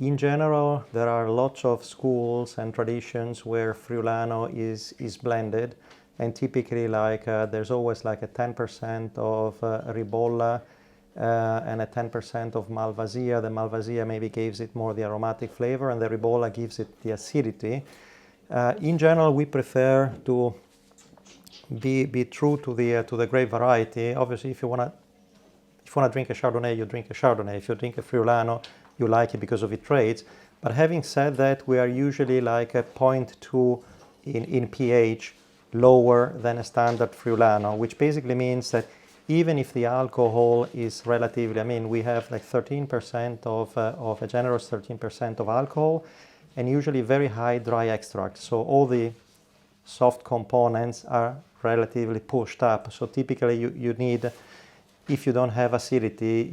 in general there are lots of schools and traditions where Friulano is blended, and typically there's always like a 10% of Ribolla and a 10% of Malvasia. The Malvasia maybe gives it more the aromatic flavor, and the Ribolla gives it the acidity. In general, we prefer to be true to the grape variety. Obviously, if you wanna drink a Chardonnay, you drink a Chardonnay. If you drink a Friulano, you like it because of its traits. But having said that, we are usually like a 0.2 in pH lower than a standard Friulano, which basically means that even if the alcohol is relatively, I mean, we have like 13% of a generous 13% of alcohol, and usually very high dry extract. So all the soft components are relatively pushed up. So typically you need, if you don't have acidity,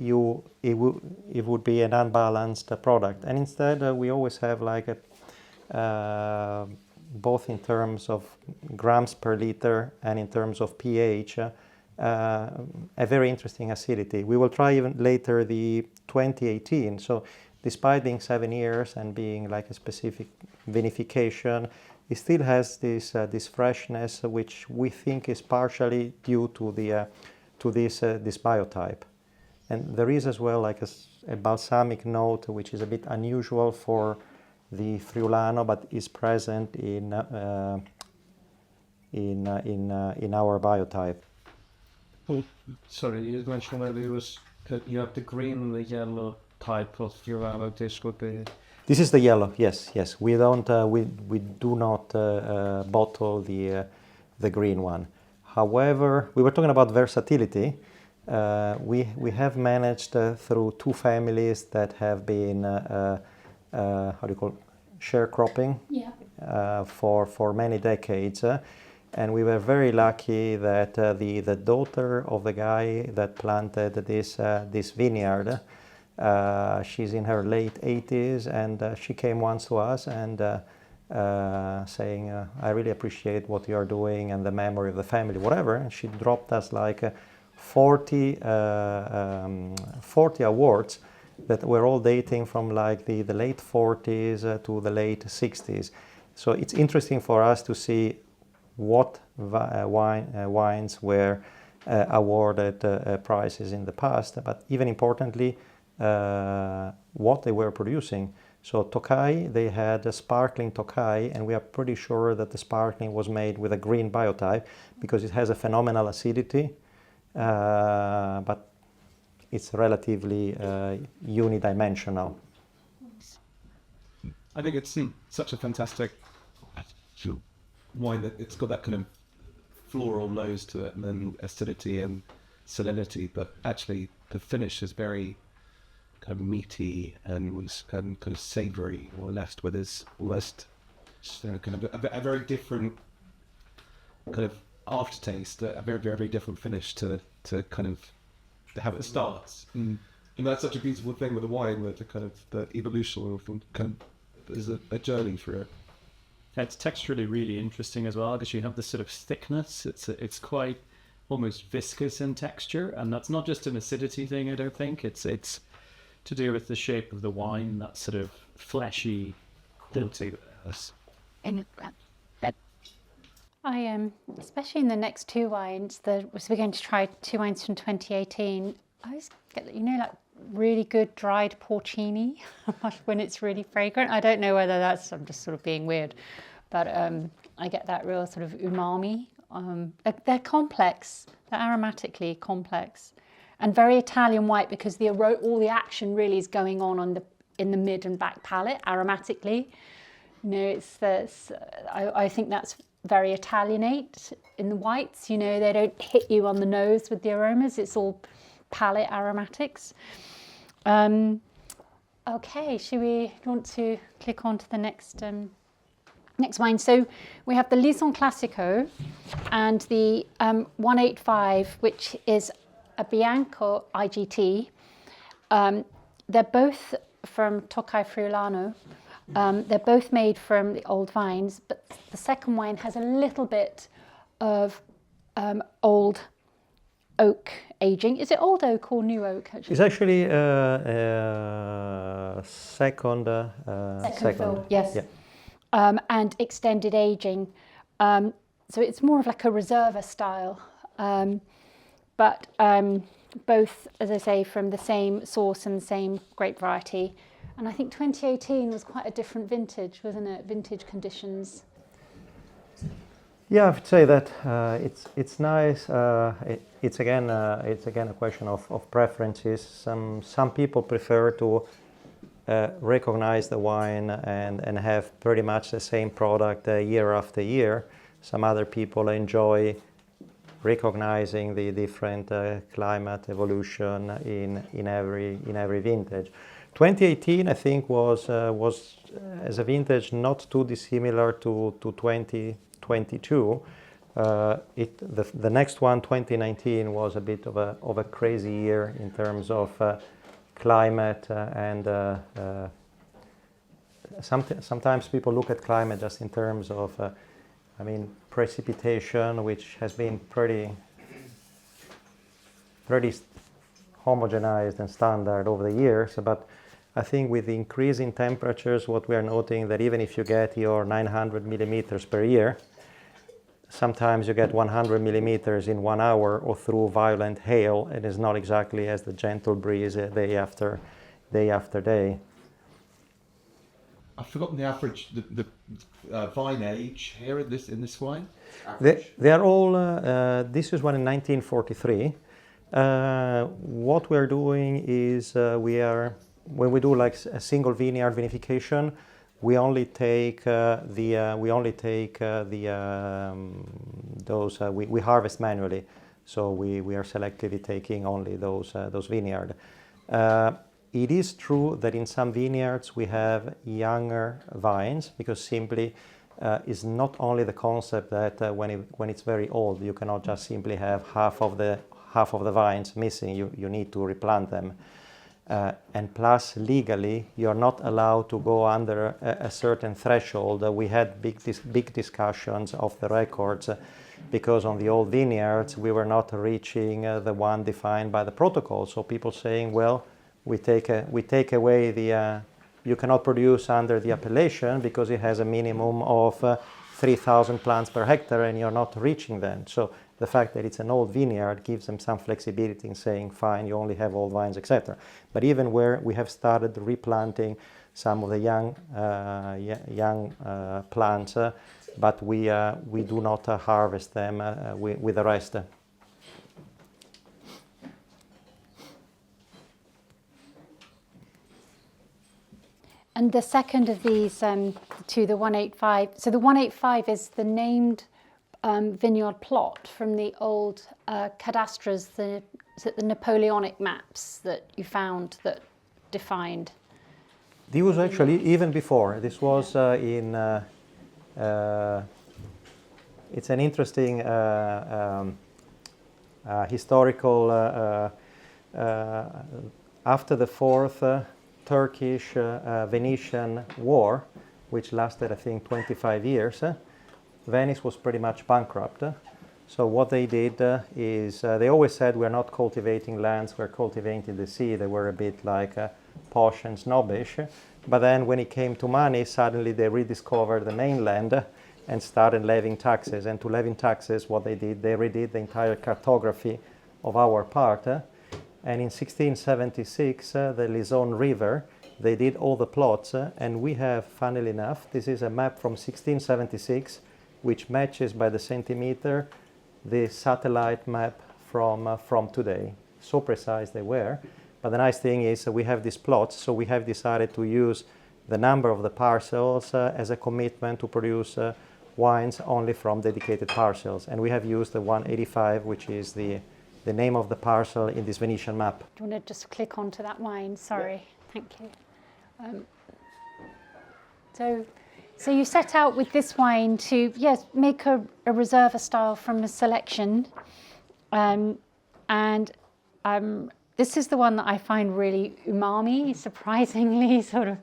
it would be an unbalanced product. And instead we always have like both in terms of grams per liter and in terms of pH, a very interesting acidity. We will try even later the 2018. So despite being 7 years and being like a specific vinification, it still has this freshness, which we think is partially due to this biotype. And there is as well like a balsamic note, which is a bit unusual for the Friulano, but is present in our biotype. Oh, sorry, you mentioned that you have the green and the yellow type of Friulano. This would be. This is the yellow. Yes. We don't. We do not bottle the green one. However, we were talking about versatility. We have managed through two families that have been sharecropping for many decades. And we were very lucky that the daughter of the guy that planted this vineyard, she's in her late 80s, and she came once to us and saying, I really appreciate what you're doing and the memory of the family, whatever. And she dropped us like 40 awards that were all dating from like the late 40s to the late 60s. So it's interesting for us to see what wines were awarded prizes in the past, but even importantly, what they were producing. So Tocai, they had a sparkling Tocai, and we are pretty sure that the sparkling was made with a green biotype because it has a phenomenal acidity, but it's relatively unidimensional. I think it's such a fantastic wine that it's got that kind of floral nose to it, and then acidity and salinity, but actually the finish is very kind of meaty and was kind of savoury, or left with this almost kind of a very different kind of aftertaste, a very, very, very different finish to kind of how it starts. And that's such a beautiful thing with the wine, that the kind of the evolution of kind of is a journey through it. It's texturally really interesting as well, because you have this sort of thickness. It's quite almost viscous in texture, and that's not just an acidity thing. I don't think it's to do with the shape of the wine, that sort of fleshy quality. I am, especially in the next two wines, we're going to try two wines from 2018. I always get, like really good dried porcini when it's really fragrant. I don't know whether I'm just sort of being weird, but I get that real sort of umami. They're complex, they're aromatically complex, and very Italian white because all the action really is going on in the mid and back palate aromatically. I think that's very Italianate in the whites. They don't hit you on the nose with the aromas. It's all palate aromatics. Okay, do you want to click on to the next wine? So we have the Lison Classico and the 185, which is a Bianco IGT. They're both from Tocai Friulano. They're both made from the old vines, but the second wine has a little bit of old oak aging. Is it old oak or new oak? Actually? It's actually second. Fill, yes. Yeah. And extended aging. So it's more of like a reserva style. But both, as I say, from the same source and the same grape variety. And I think 2018 was quite a different vintage, wasn't it? Vintage conditions. Yeah, I would say that it's nice. It's again a question of preferences. Some people prefer to recognize the wine and have pretty much the same product year after year. Some other people enjoy recognizing the different climate evolution in every vintage. 2018, I think, was as a vintage not too dissimilar to 2022. The next one, 2019, was a bit of a crazy year in terms of climate and sometimes people look at climate just in terms of precipitation, which has been pretty homogenized and standard over the years. But I think with the increase in temperatures, what we are noting that even if you get your 900 millimeters per year, sometimes you get 100 millimeters in 1 hour or through violent hail. It is not exactly as the gentle breeze day after day. I've forgotten the average, the vine age here in this wine. They are all. This is one in 1943. What we are doing is when we do like a single vineyard vinification, we only take we harvest manually, so we are selectively taking only those vineyard. It is true that in some vineyards we have younger vines because simply is not only the concept that when it's very old you cannot just simply have half of the vines missing. You need to replant them. And plus, legally, you're not allowed to go under a certain threshold. We had big discussions of the records because on the old vineyards we were not reaching the one defined by the protocol. So people saying, well, we take away the you cannot produce under the appellation because it has a minimum of 3,000 plants per hectare, and you're not reaching them. So the fact that it's an old vineyard gives them some flexibility in saying, fine, you only have old vines, etc. But even where we have started replanting some of the young plants, but we do not harvest them with the rest. And the second of these two, the 185. So the 185 is the named vineyard plot from the old cadastras, the Napoleonic maps that you found that defined. This was actually even before. This was in. It's an interesting historical. After the fourth Turkish Venetian War, which lasted, I think, 25 years. Venice was pretty much bankrupt. So what they did is they always said we're not cultivating lands, we're cultivating the sea. They were a bit like posh and snobbish. But then when it came to money, suddenly they rediscovered the mainland and started levying taxes. And to levy taxes, what they did, they redid the entire cartography of our part. And in 1676, the Lison River, they did all the plots, and we have, funnily enough, this is a map from 1676, which matches by the centimeter the satellite map from today. So precise they were. But the nice thing is we have these plots, so we have decided to use the number of the parcels as a commitment to produce wines only from dedicated parcels. And we have used the 185, which is the name of the parcel in this Venetian map. Do you want to just click onto that wine? Sorry, thank you. So you set out with this wine to make a Reserva style from a selection, this is the one that I find really umami, surprisingly sort of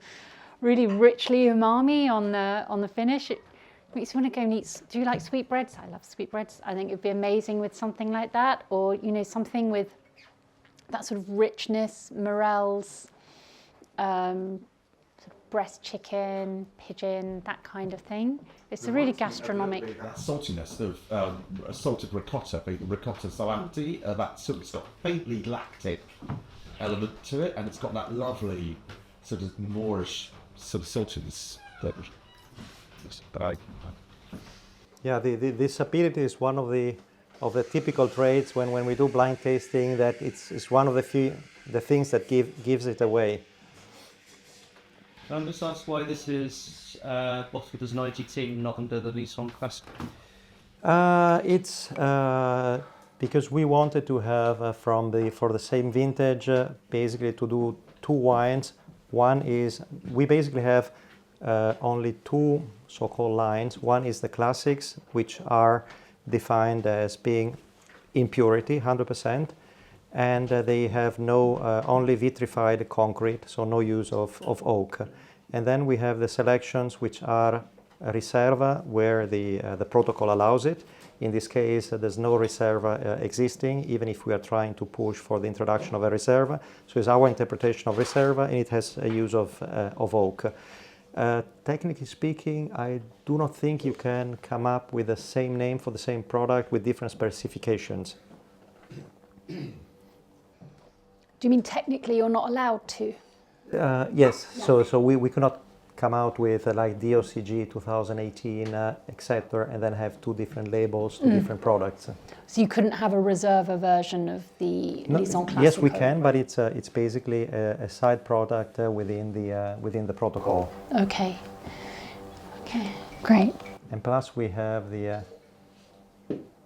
really richly umami on the finish. It makes you want to go and eat. Do you like sweetbreads? I love sweetbreads. I think it'd be amazing with something like that, or something with that sort of richness, morels, sort of breast chicken, pigeon, that kind of thing. It's a really gastronomic. That saltiness of salted ricotta, ricotta salati, that sort of, it's got faintly lactic element to it, and it's got that lovely sort of Moorish sort of saltiness that I. Yeah, this acidity is one of the typical traits when we do blind tasting. That it's one of the things that gives it away. Can I just ask why this is bottled as 19, not under the Lison class? It's because we wanted to have for the same vintage basically to do two wines. One is we basically have only two so-called lines. One is the classics, which are defined as being impurity, 100%, and they have no only vitrified concrete, so no use of oak. And then we have the selections, which are Riserva, where the protocol allows it. In this case, there's no Riserva existing, even if we are trying to push for the introduction of a Riserva. So it's our interpretation of Riserva, and it has a use of oak. Technically speaking, I do not think you can come up with the same name for the same product with different specifications. Do you mean technically you're not allowed to? Yes, so we cannot come out with like DOCG 2018, etc., and then have two different labels, two different products. So you couldn't have a Reserva version of the Lison Classico? Yes, we can, but it's basically a side product within the protocol. Okay, great. And plus we have the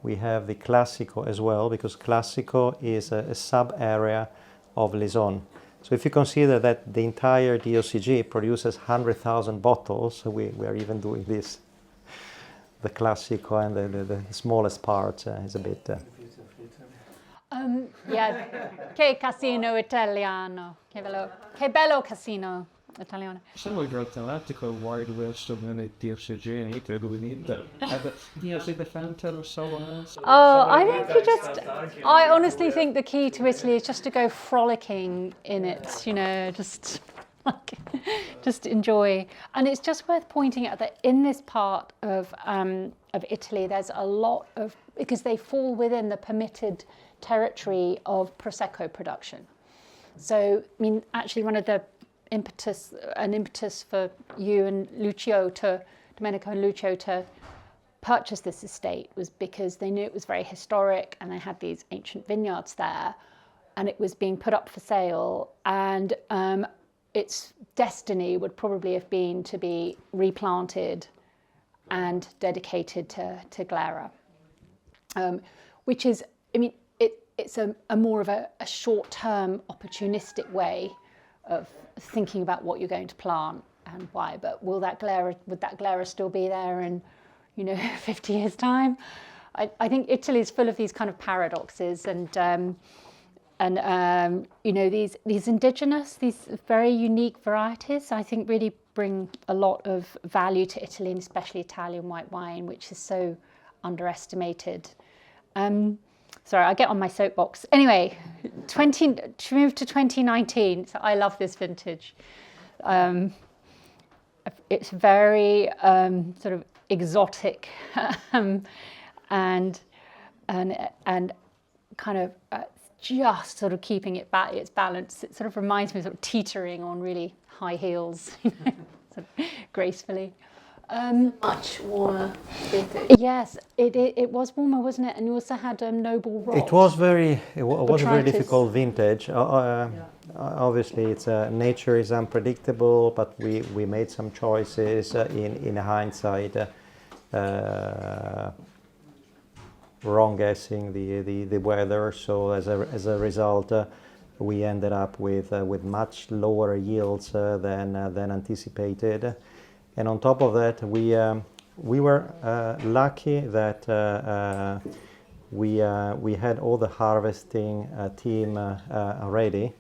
Classico as well, because Classico is a sub area of Lison. So if you consider that the entire DOCG produces 100,000 bottles, we are even doing this. The Classico and the smallest part is a bit... Che casino italiano, che bello casino italiano. Sono l'article why we're still in the DOCG and credo we need that. The Fanta or so on. I think I honestly think the key to Italy is just to go frolicking in it, just enjoy. And it's just worth pointing out that in this part of Italy, there's a lot of, because they fall within the permitted territory of Prosecco production. So, I mean, actually one of the impetus for you and Domenico and Lucio to purchase this estate was because they knew it was very historic and they had these ancient vineyards there and it was being put up for sale, and its destiny would probably have been to be replanted and dedicated to Glera, which is, I mean, it's a more of a short-term opportunistic way of thinking about what you're going to plant and why. But would that Glera still be there in 50 years time? I think Italy is full of these kind of paradoxes, and these indigenous, these very unique varieties, I think really bring a lot of value to Italy, and especially Italian white wine, which is so underestimated. Sorry, I get on my soapbox. Anyway, to move to 2019. So I love this vintage. It's very sort of exotic and kind of just sort of keeping its balance. It sort of reminds me of sort of teetering on really high heels, sort of gracefully. Much warmer. Yes, it was warmer, wasn't it? And you also had noble rot. It was a very Botrytis. difficult vintage. Obviously, nature is unpredictable, but we made some choices in hindsight, wrong guessing the weather. So as a result, we ended up with much lower yields than anticipated. And on top of that, we were lucky that we had all the harvesting team ready,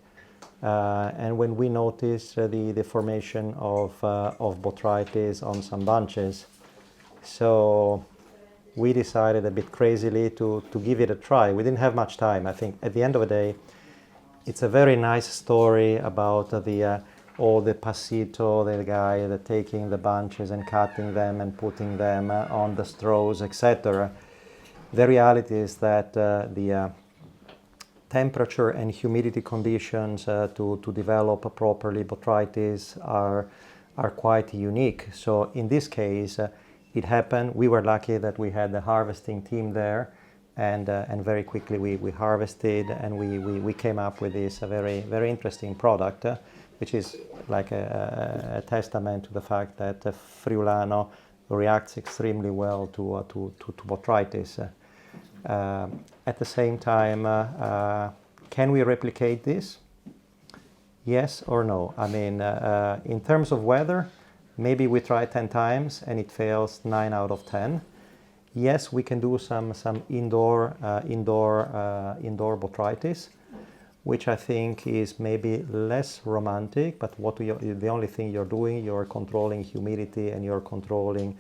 and when we noticed the formation of botrytis on some bunches, so we decided a bit crazily to give it a try. We didn't have much time. I think at the end of the day, it's a very nice story about all the passito, the guy that taking the bunches and cutting them and putting them on the straws, etc. The reality is that the temperature and humidity conditions to develop properly botrytis are quite unique. So in this case, it happened. We were lucky that we had the harvesting team there, and very quickly we harvested, and we came up with this very, very interesting product, which is like a testament to the fact that Friulano reacts extremely well to botrytis. At the same time, can we replicate this? Yes or no? I mean, in terms of weather, maybe we try 10 times and it fails 9 out of 10. Yes, we can do some indoor botrytis, which I think is maybe less romantic, but the only thing you're doing, you're controlling humidity and you're controlling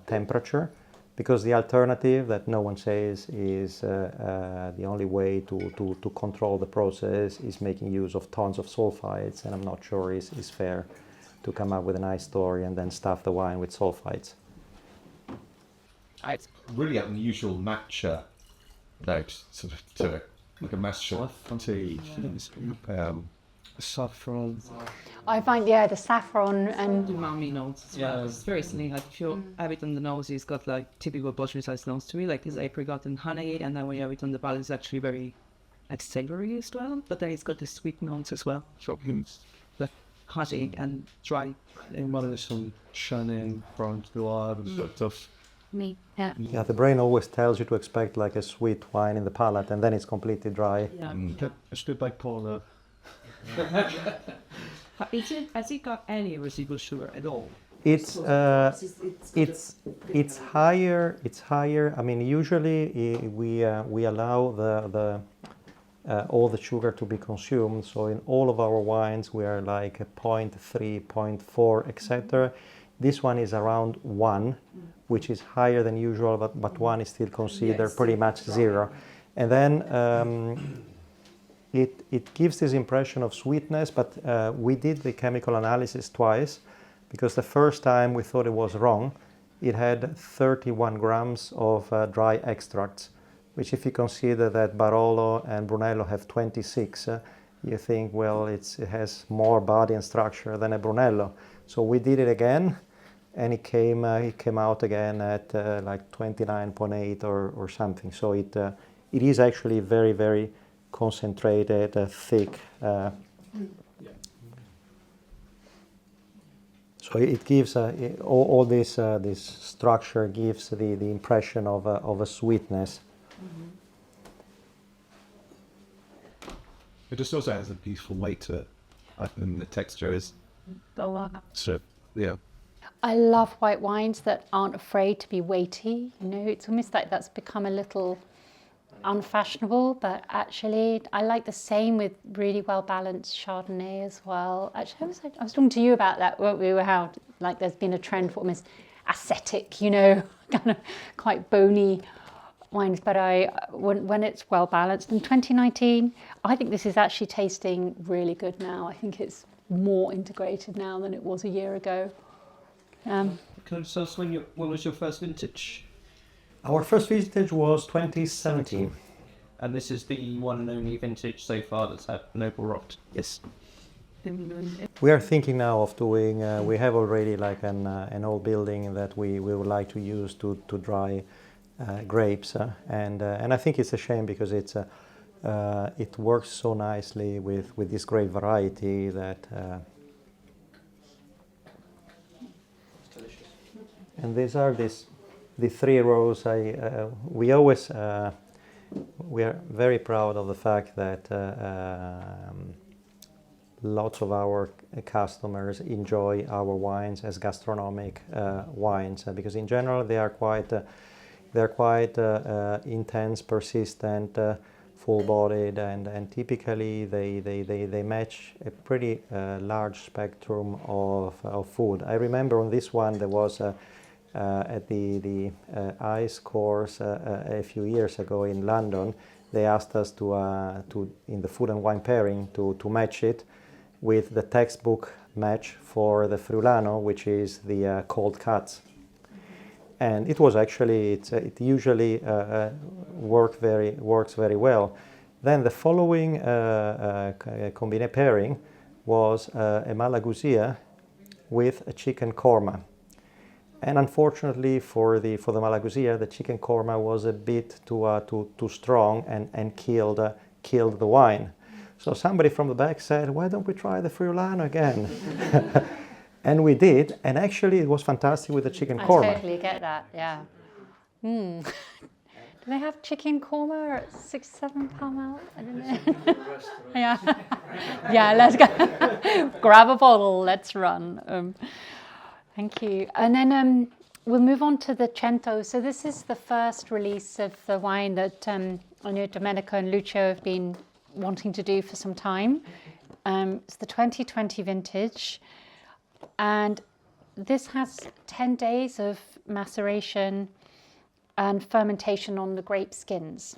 temperature, because the alternative that no one says is the only way to control the process is making use of tons of sulfites, and I'm not sure is fair to come up with a nice story and then stuff the wine with sulfites. It's really unusual matcha note sort of to it. Like a mashup. Saffron. I find, the saffron and Umami notes as well. Yeah. It's very similar. Like if you have it on the nose, it's got like typical botrytis notes to me, like this apricot and honey, and then when you have it on the palate, it's actually very like savory as well. But then it's got the sweet notes as well. Like honey and dry. And one of the some Chenin, Franc Noir and stuff. Me, yeah. Yeah, the brain always tells you to expect like a sweet wine in the palate, and then it's completely dry. Yeah. It's good by Paula. Has it got any residual sugar at all? It's higher. It's higher. I mean, usually we allow the all the sugar to be consumed. So in all of our wines, we are like a 0.3, 0.4, etc. This one is around 1, which is higher than usual, but 1 is still considered pretty much 0. And then it gives this impression of sweetness, but we did the chemical analysis twice, because the first time we thought it was wrong. It had 31 grams of dry extracts, which if you consider that Barolo and Brunello have 26, you think, well, it has more body and structure than a Brunello. So we did it again, and it came out again at like 29.8 or something. So it is actually very, very concentrated, thick. So it gives all this structure gives the impression of a sweetness. It just also has a beautiful weight to it, and the texture is so yeah. I love white wines that aren't afraid to be weighty. You know, it's almost like that's become a little unfashionable, but actually I like the same with really well balanced Chardonnay as well. Actually, I was talking to you about that, weren't we? How like there's been a trend for almost ascetic, you know, kind of quite bony wines, but when it's well balanced. In 2019, I think this is actually tasting really good now. I think it's more integrated now than it was a year ago. Can you tell us when was your first vintage? Our first vintage was 2017. And this is the one and only vintage so far that's had noble rot. Yes. We are thinking now of doing, we have already like an old building that we would like to use to dry grapes. And I think it's a shame because it works so nicely with this grape variety that... and these are the 3 rows. We always, we are very proud of the fact that lots of our customers enjoy our wines as gastronomic wines because in general they are quite intense, persistent, full-bodied, and typically they match a pretty large spectrum of food. I remember on this one there was at the ice course a few years ago in London. They asked us to in the food and wine pairing to match it with the textbook match for the Friulano, which is the cold cuts. And it was actually, it usually works very well. Then the following combined pairing was a Malagousia with a chicken korma. And unfortunately for the Malagousia, the chicken korma was a bit too strong and killed the wine. So somebody from the back said, "Why don't we try the Friulano again?" And we did, and actually it was fantastic with the chicken korma. I totally get that, yeah. Do they have chicken korma at £6-7 Pall Mall? I don't know. Yeah, yeah. Let's go. Grab a bottle. Let's run. Thank you. And then we'll move on to the cento. So this is the first release of the wine that I know Domenico and Lucio have been wanting to do for some time. It's the 2020 vintage, and this has 10 days of maceration and fermentation on the grape skins.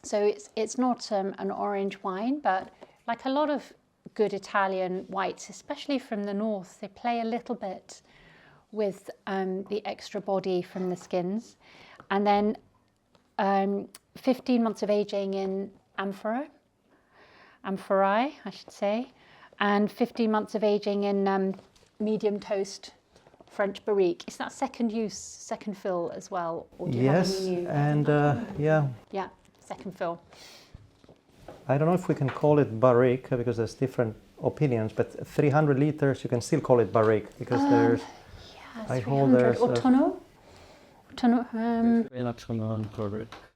So it's not an orange wine, but like a lot of good Italian whites, especially from the north, they play a little bit with the extra body from the skins. And then 15 months of aging in amphorae, I should say, and 15 months of aging in medium toast French barrique. Is that second fill as well? Or do you have Yes, any new? and yeah. Yeah, second fill. I don't know if we can call it barrique because there's different opinions, but 300 liters you can still call it barrique because there's. Yeah, I hold there's. Or tonneau? Tonneau.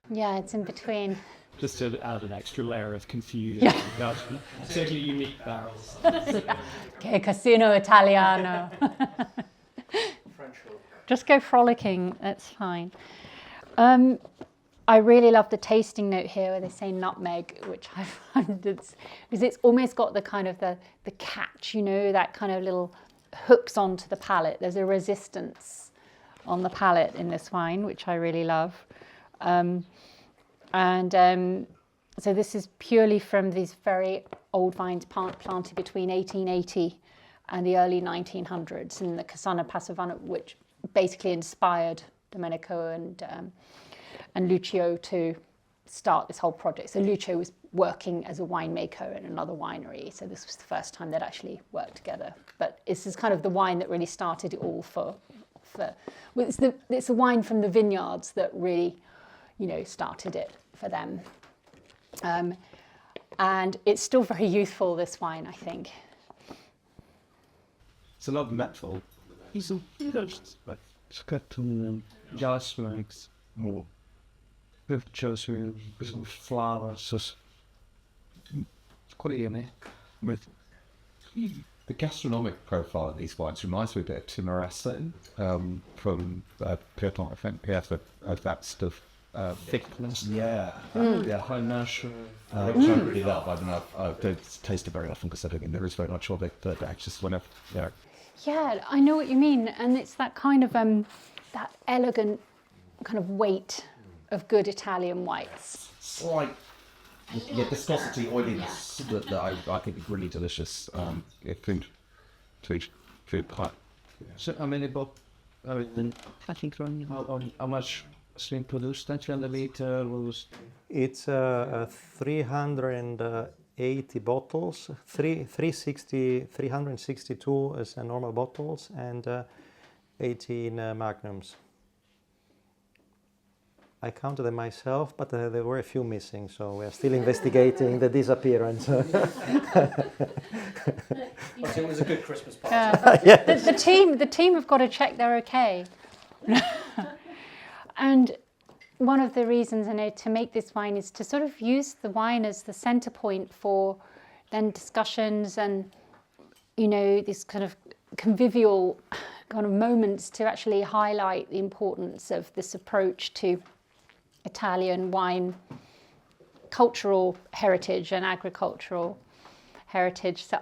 Yeah, it's in between. Just to add an extra layer of confusion. Yeah. Totally unique barrels. Okay, Casino Italiano. Just go frolicking, that's fine. I really love the tasting note here where they say nutmeg, which I find because it's almost got the kind of the catch, you know, that kind of little hooks onto the palate. There's a resistance on the palate in this wine, which I really love. So this is purely from these very old vines planted between 1880 and the early 1900s in the Casana Passavano, which basically inspired Domenico and Lucio to start this whole project. So Lucio was working as a winemaker in another winery, so this was the first time they'd actually worked together. But this is kind of the wine that really started it all it's the wine from the vineyards that really, you know, started it for them. And it's still very youthful, this wine, I think. It's a lot of metal. It's got gas flags. More. With chosen with flowers. It's quite yummy. With the gastronomic profile of these wines reminds me a bit of Timorese from Pieton. I think he has that stuff. thickness. Yeah. Yeah, high mash. Which I really love. I don't know. I don't taste it very often because I don't think there is very much of it. But I just whenever, yeah. Yeah, I know what you mean, and it's that kind of that elegant kind of weight of good Italian whites. Slight, yeah, viscosity, oiliness that I think is really delicious. Food quite. So, I mean, about, I think, how much Slim produced centiliter was It's 380 bottles, 362 as normal bottles, and 18 magnums. I counted them myself, but there were a few missing, so we are still investigating the disappearance. I think it was a good Christmas party. Yeah. The team have got to check they're okay. And one of the reasons to make this wine is to sort of use the wine as the center point for then discussions and, this kind of convivial kind of moments to actually highlight the importance of this approach to Italian wine cultural heritage and agricultural heritage. So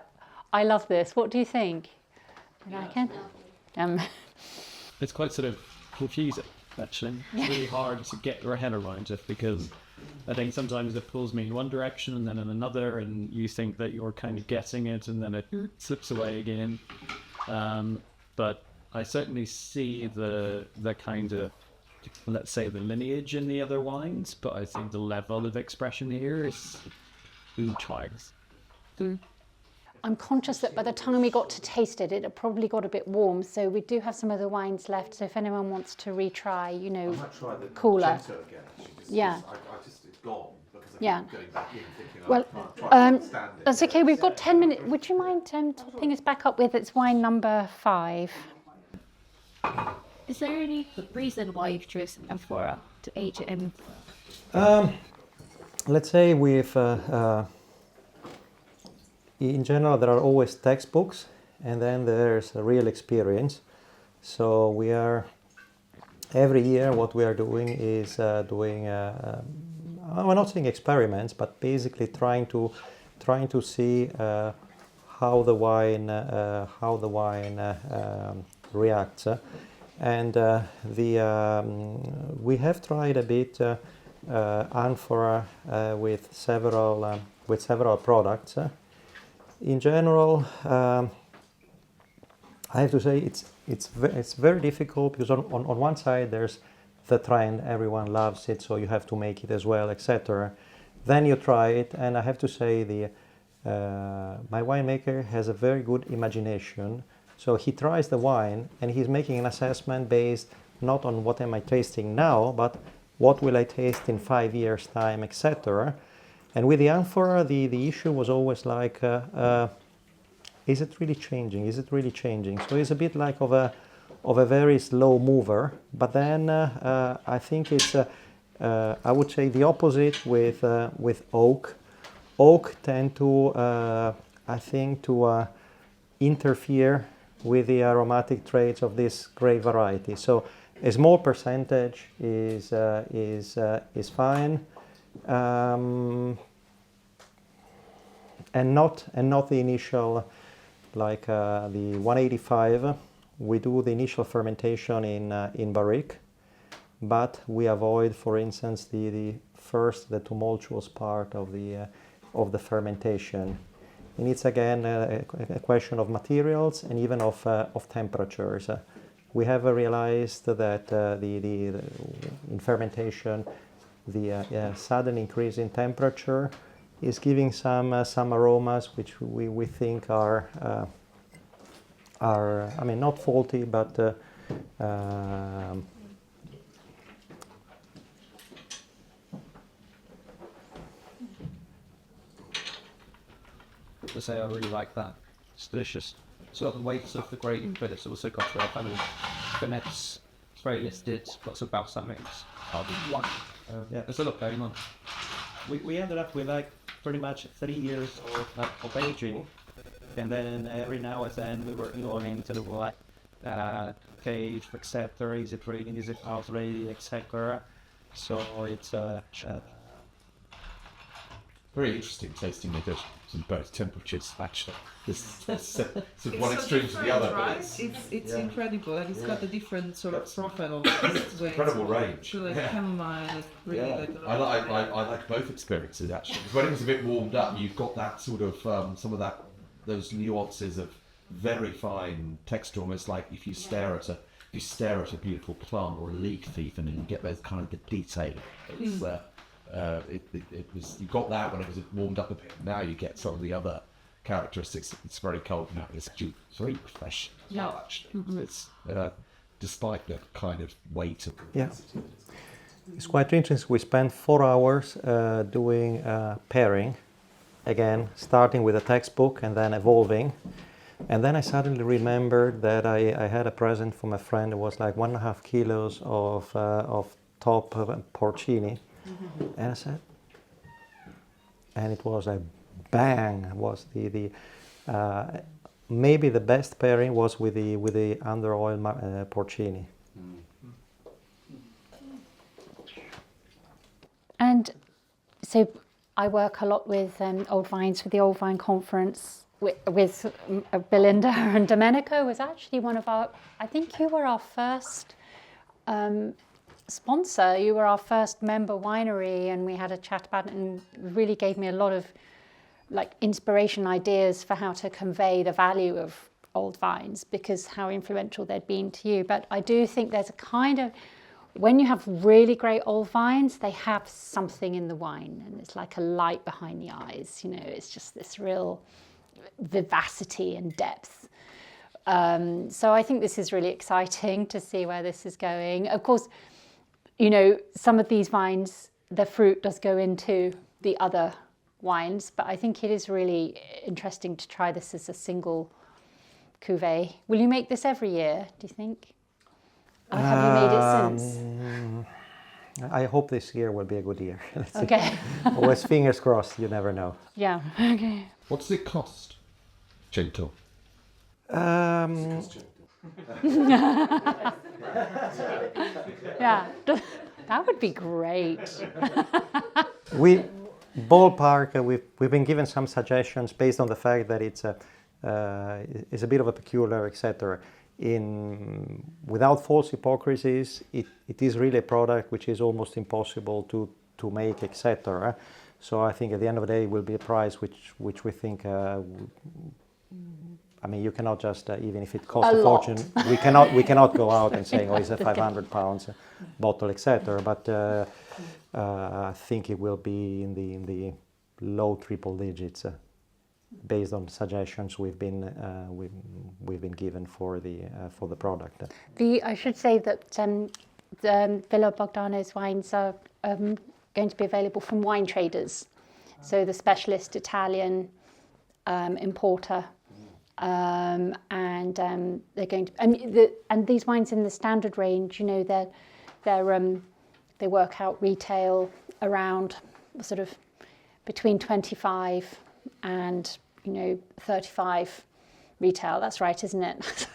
I love this. What do you think? it's quite sort of confusing, actually. It's really hard to get your head around it because I think sometimes it pulls me in one direction and then in another, and you think that you're kind of getting it and then it slips away again. But I certainly see the kind of, let's say, the lineage in the other wines, but I think the level of expression here is twice. I'm conscious that by the time we got to taste it, it had probably got a bit warm. So we do have some of the wines left. So if anyone wants to retry, I might try the cooler. cento again, actually. Yeah. It's gone because I Yeah. keep going back in thinking, Well, try to understand it. that's okay. We've got 10 minutes. Would you mind topping us back up with its wine number 5? Is there any reason why you've chosen amphora to age it in? Let's say in general, there are always textbooks, and then there's a real experience. So every year what we are doing is we're not saying experiments, but basically trying to see how the wine reacts. And we have tried a bit amphora with several products. In general, I have to say it's very difficult because on one side there's the trend, everyone loves it, so you have to make it as well, etc. Then you try it, and I have to say my winemaker has a very good imagination. So he tries the wine and he's making an assessment based not on what am I tasting now, but what will I taste in 5 years' time, etc. And with the amphora, the issue was always like, is it really changing? Is it really changing? So it's a bit like of a very slow mover. But then I think it's, I would say the opposite with oak. Oak tend to, interfere with the aromatic traits of this grape variety. So a small percentage is fine. And not the initial, like the 185. We do the initial fermentation in barrique, but we avoid, for instance, the tumultuous part of the fermentation. And it's again a question of materials and even of temperatures. We have realized that in fermentation, the sudden increase in temperature is giving some aromas which we think are not faulty, but To say I really like that. It's delicious. It's got the weights of the grape, but it's also got the kind of finesse. It's very listed, lots of balsamics. Yeah, there's a lot going on. We ended up with like pretty much 3 years of aging, and then every now and then we were going into the cage, etc. Is it ready? Is it out ready, etc. So it's very interesting tasting the dish in both temperatures, actually. This sort of one extreme to the other. Right? It's incredible, and it's got a different sort of profile. Incredible range. So like chamomile, it's really I like both experiences actually. Because when it was a bit warmed up, you've got that sort of some of those nuances of very fine texture, almost like if you stare at a you stare at a beautiful plant or a leaf thief, and then you get those kind of the detail. It's, it was, you got that when it was warmed up a bit. Now you get some of the other characteristics. It's very cold now. It's actually very fresh. Yeah. It's despite the kind of weight of. Yeah. It's quite interesting. We spent 4 hours doing pairing, again, starting with a textbook and then evolving. And then I suddenly remembered that I had a present from a friend. It was like 1.5 kilos of top porcini. And I said, and it was like bang, was the maybe the best pairing was with the under oil porcini. And so I work a lot with old vines, with the Old Vine Conference, with Belinda, and Domenico was actually one of our, I think you were our first sponsor, you were our first member winery, and we had a chat about it, and it really gave me a lot of like inspiration, ideas for how to convey the value of old vines, because how influential they'd been to you. But I do think there's a kind of, when you have really great old vines, they have something in the wine, and it's like a light behind the eyes, you know, it's just this real vivacity and depth. So I think this is really exciting to see where this is going. Of course, you know, some of these vines, the fruit does go into the other wines, but I think it is really interesting to try this as a single cuvee. Will you make this every year, do you think? Or have you made it since? I hope this year will be a good year. Let's see. Okay. Always fingers crossed, you never know. Yeah, okay. What's it cost, Cento? Yeah, that would be great. We ballpark. We've been given some suggestions based on the fact that it's a bit of a peculiar, etc. Without false hypocrisies, it is really a product which is almost impossible to make, etc. So I think at the end of the day, it will be a price which we think. I mean, you cannot just even if it costs a fortune, we cannot go out and say, oh, it's a £500 bottle, etc. But I think it will be in the low triple digits, based on suggestions we've been given for the product. I should say that the Villa Bogdano's wines are going to be available from wine traders, so the specialist Italian importer. And they're going to, and these wines in the standard range, you know, they work out retail around sort of between 25 and 35 retail. That's right, isn't it?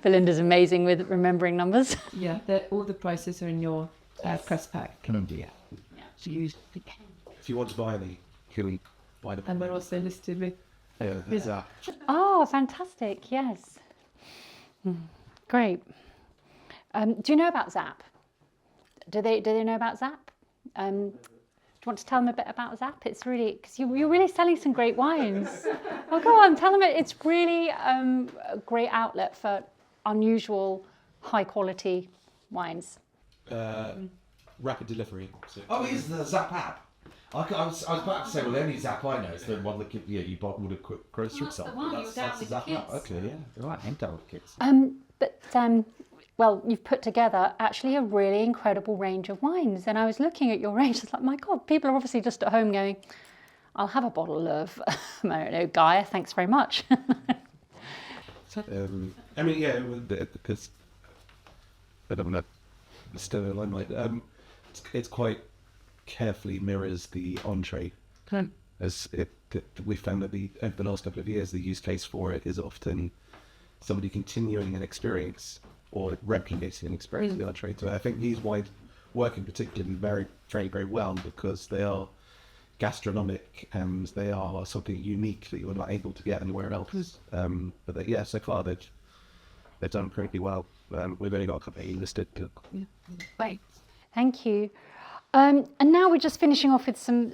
Belinda's amazing with remembering numbers. Yeah, all the prices are in your press pack. Yeah. So you If you want to buy any, you can buy them. and we're also listed with. Oh, fantastic! Yes, great. Do you know about Zap? Do they know about Zap? Do you want to tell them a bit about Zap? It's really, because you're really selling some great wines. Oh, go on, tell them it's really a great outlet for unusual, high quality wines. Rapid delivery. So Oh, it is the Zap app. I was about to say, well, the only Zap I know is the one that you bought with a quick grocery That's the shop. one, you're down with the Zap kids. app. Okay, yeah, right, I'm down with kids. But well, you've put together actually a really incredible range of wines. And I was looking at your range, it's like, my God, people are obviously just at home going, I'll have a bottle of, I don't know, Gaia, thanks very much. I mean, yeah, because I don't know, still in limelight. It's quite carefully mirrors the entree. As we found that over the last couple of years, the use case for it is often somebody continuing an experience or replicating an experience in the entree. So I think these wines work in particular very, very, very well because they are gastronomic and they are something unique that you're not able to get anywhere else. But so far they've done pretty well. We've only got a couple listed. Great, thank you. And now we're just finishing off with some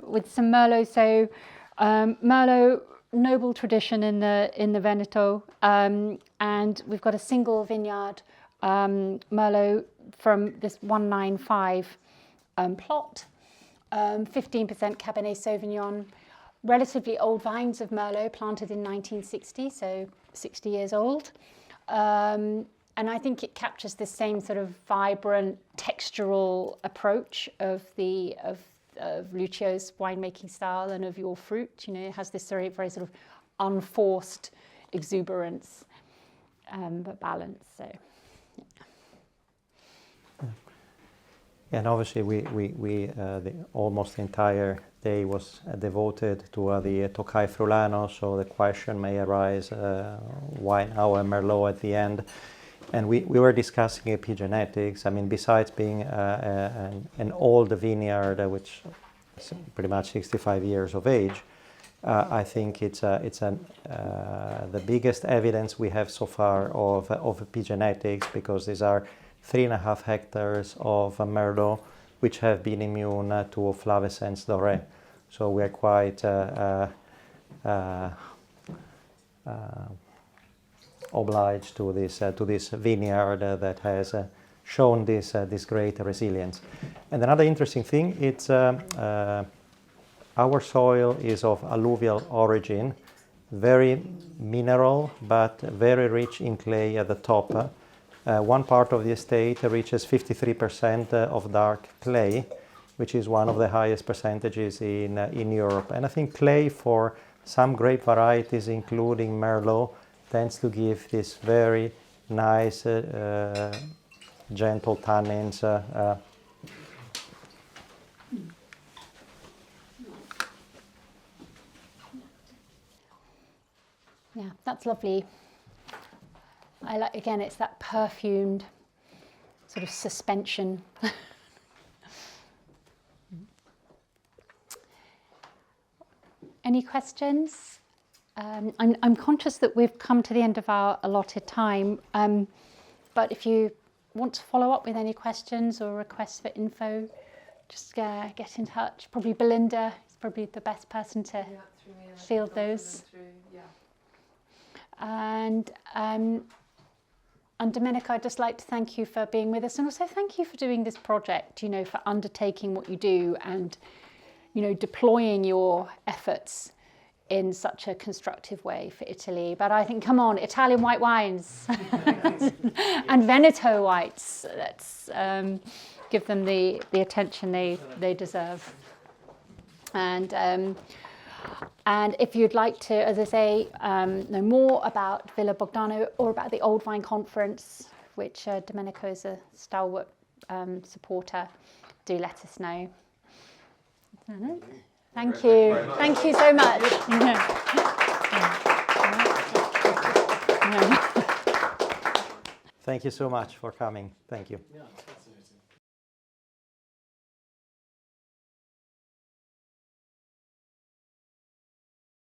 with some Merlot. So Merlot, noble tradition in the Veneto, and we've got a single vineyard Merlot from this 195 plot, 15% Cabernet Sauvignon, relatively old vines of Merlot planted in 1960, so 60 years old. And I think it captures the same sort of vibrant textural approach of Lucio's winemaking style and of your fruit. You know, it has this very, very sort of unforced exuberance, but balance. So, yeah. And obviously, almost the entire day was devoted to the Tocai Friulano. So the question may arise, why now a Merlot at the end? And we were discussing epigenetics. I mean, besides being an old vineyard, which is pretty much 65 years of age, I think it's the biggest evidence we have so far of epigenetics, because these are 3.5 hectares of Merlot which have been immune to flavescens doré. So we are quite obliged to this vineyard that has shown this great resilience. And another interesting thing, it's our soil is of alluvial origin, very mineral but very rich in clay at the top. One part of the estate reaches 53% of dark clay, which is one of the highest percentages in Europe. And I think clay for some grape varieties, including Merlot, tends to give this very nice, gentle tannins. Yeah, that's lovely. I like, again, it's that perfumed sort of suspension. Any questions? I'm conscious that we've come to the end of our allotted time, but if you want to follow up with any questions or requests for info, just get in touch. Probably Belinda is probably the best person to field those. And Domenico, I'd just like to thank you for being with us, and also thank you for doing this project, you know, for undertaking what you do and, you know, deploying your efforts in such a constructive way for Italy. But I think, come on, Italian white wines and Veneto whites, let's give them the attention they deserve. And if you'd like to, as I say, know more about Villa Bogdano or about the Old Vine Conference, which Domenico is a stalwart supporter, do let us know. Thank you. Thank you so much. Thank you so much for coming. Thank you.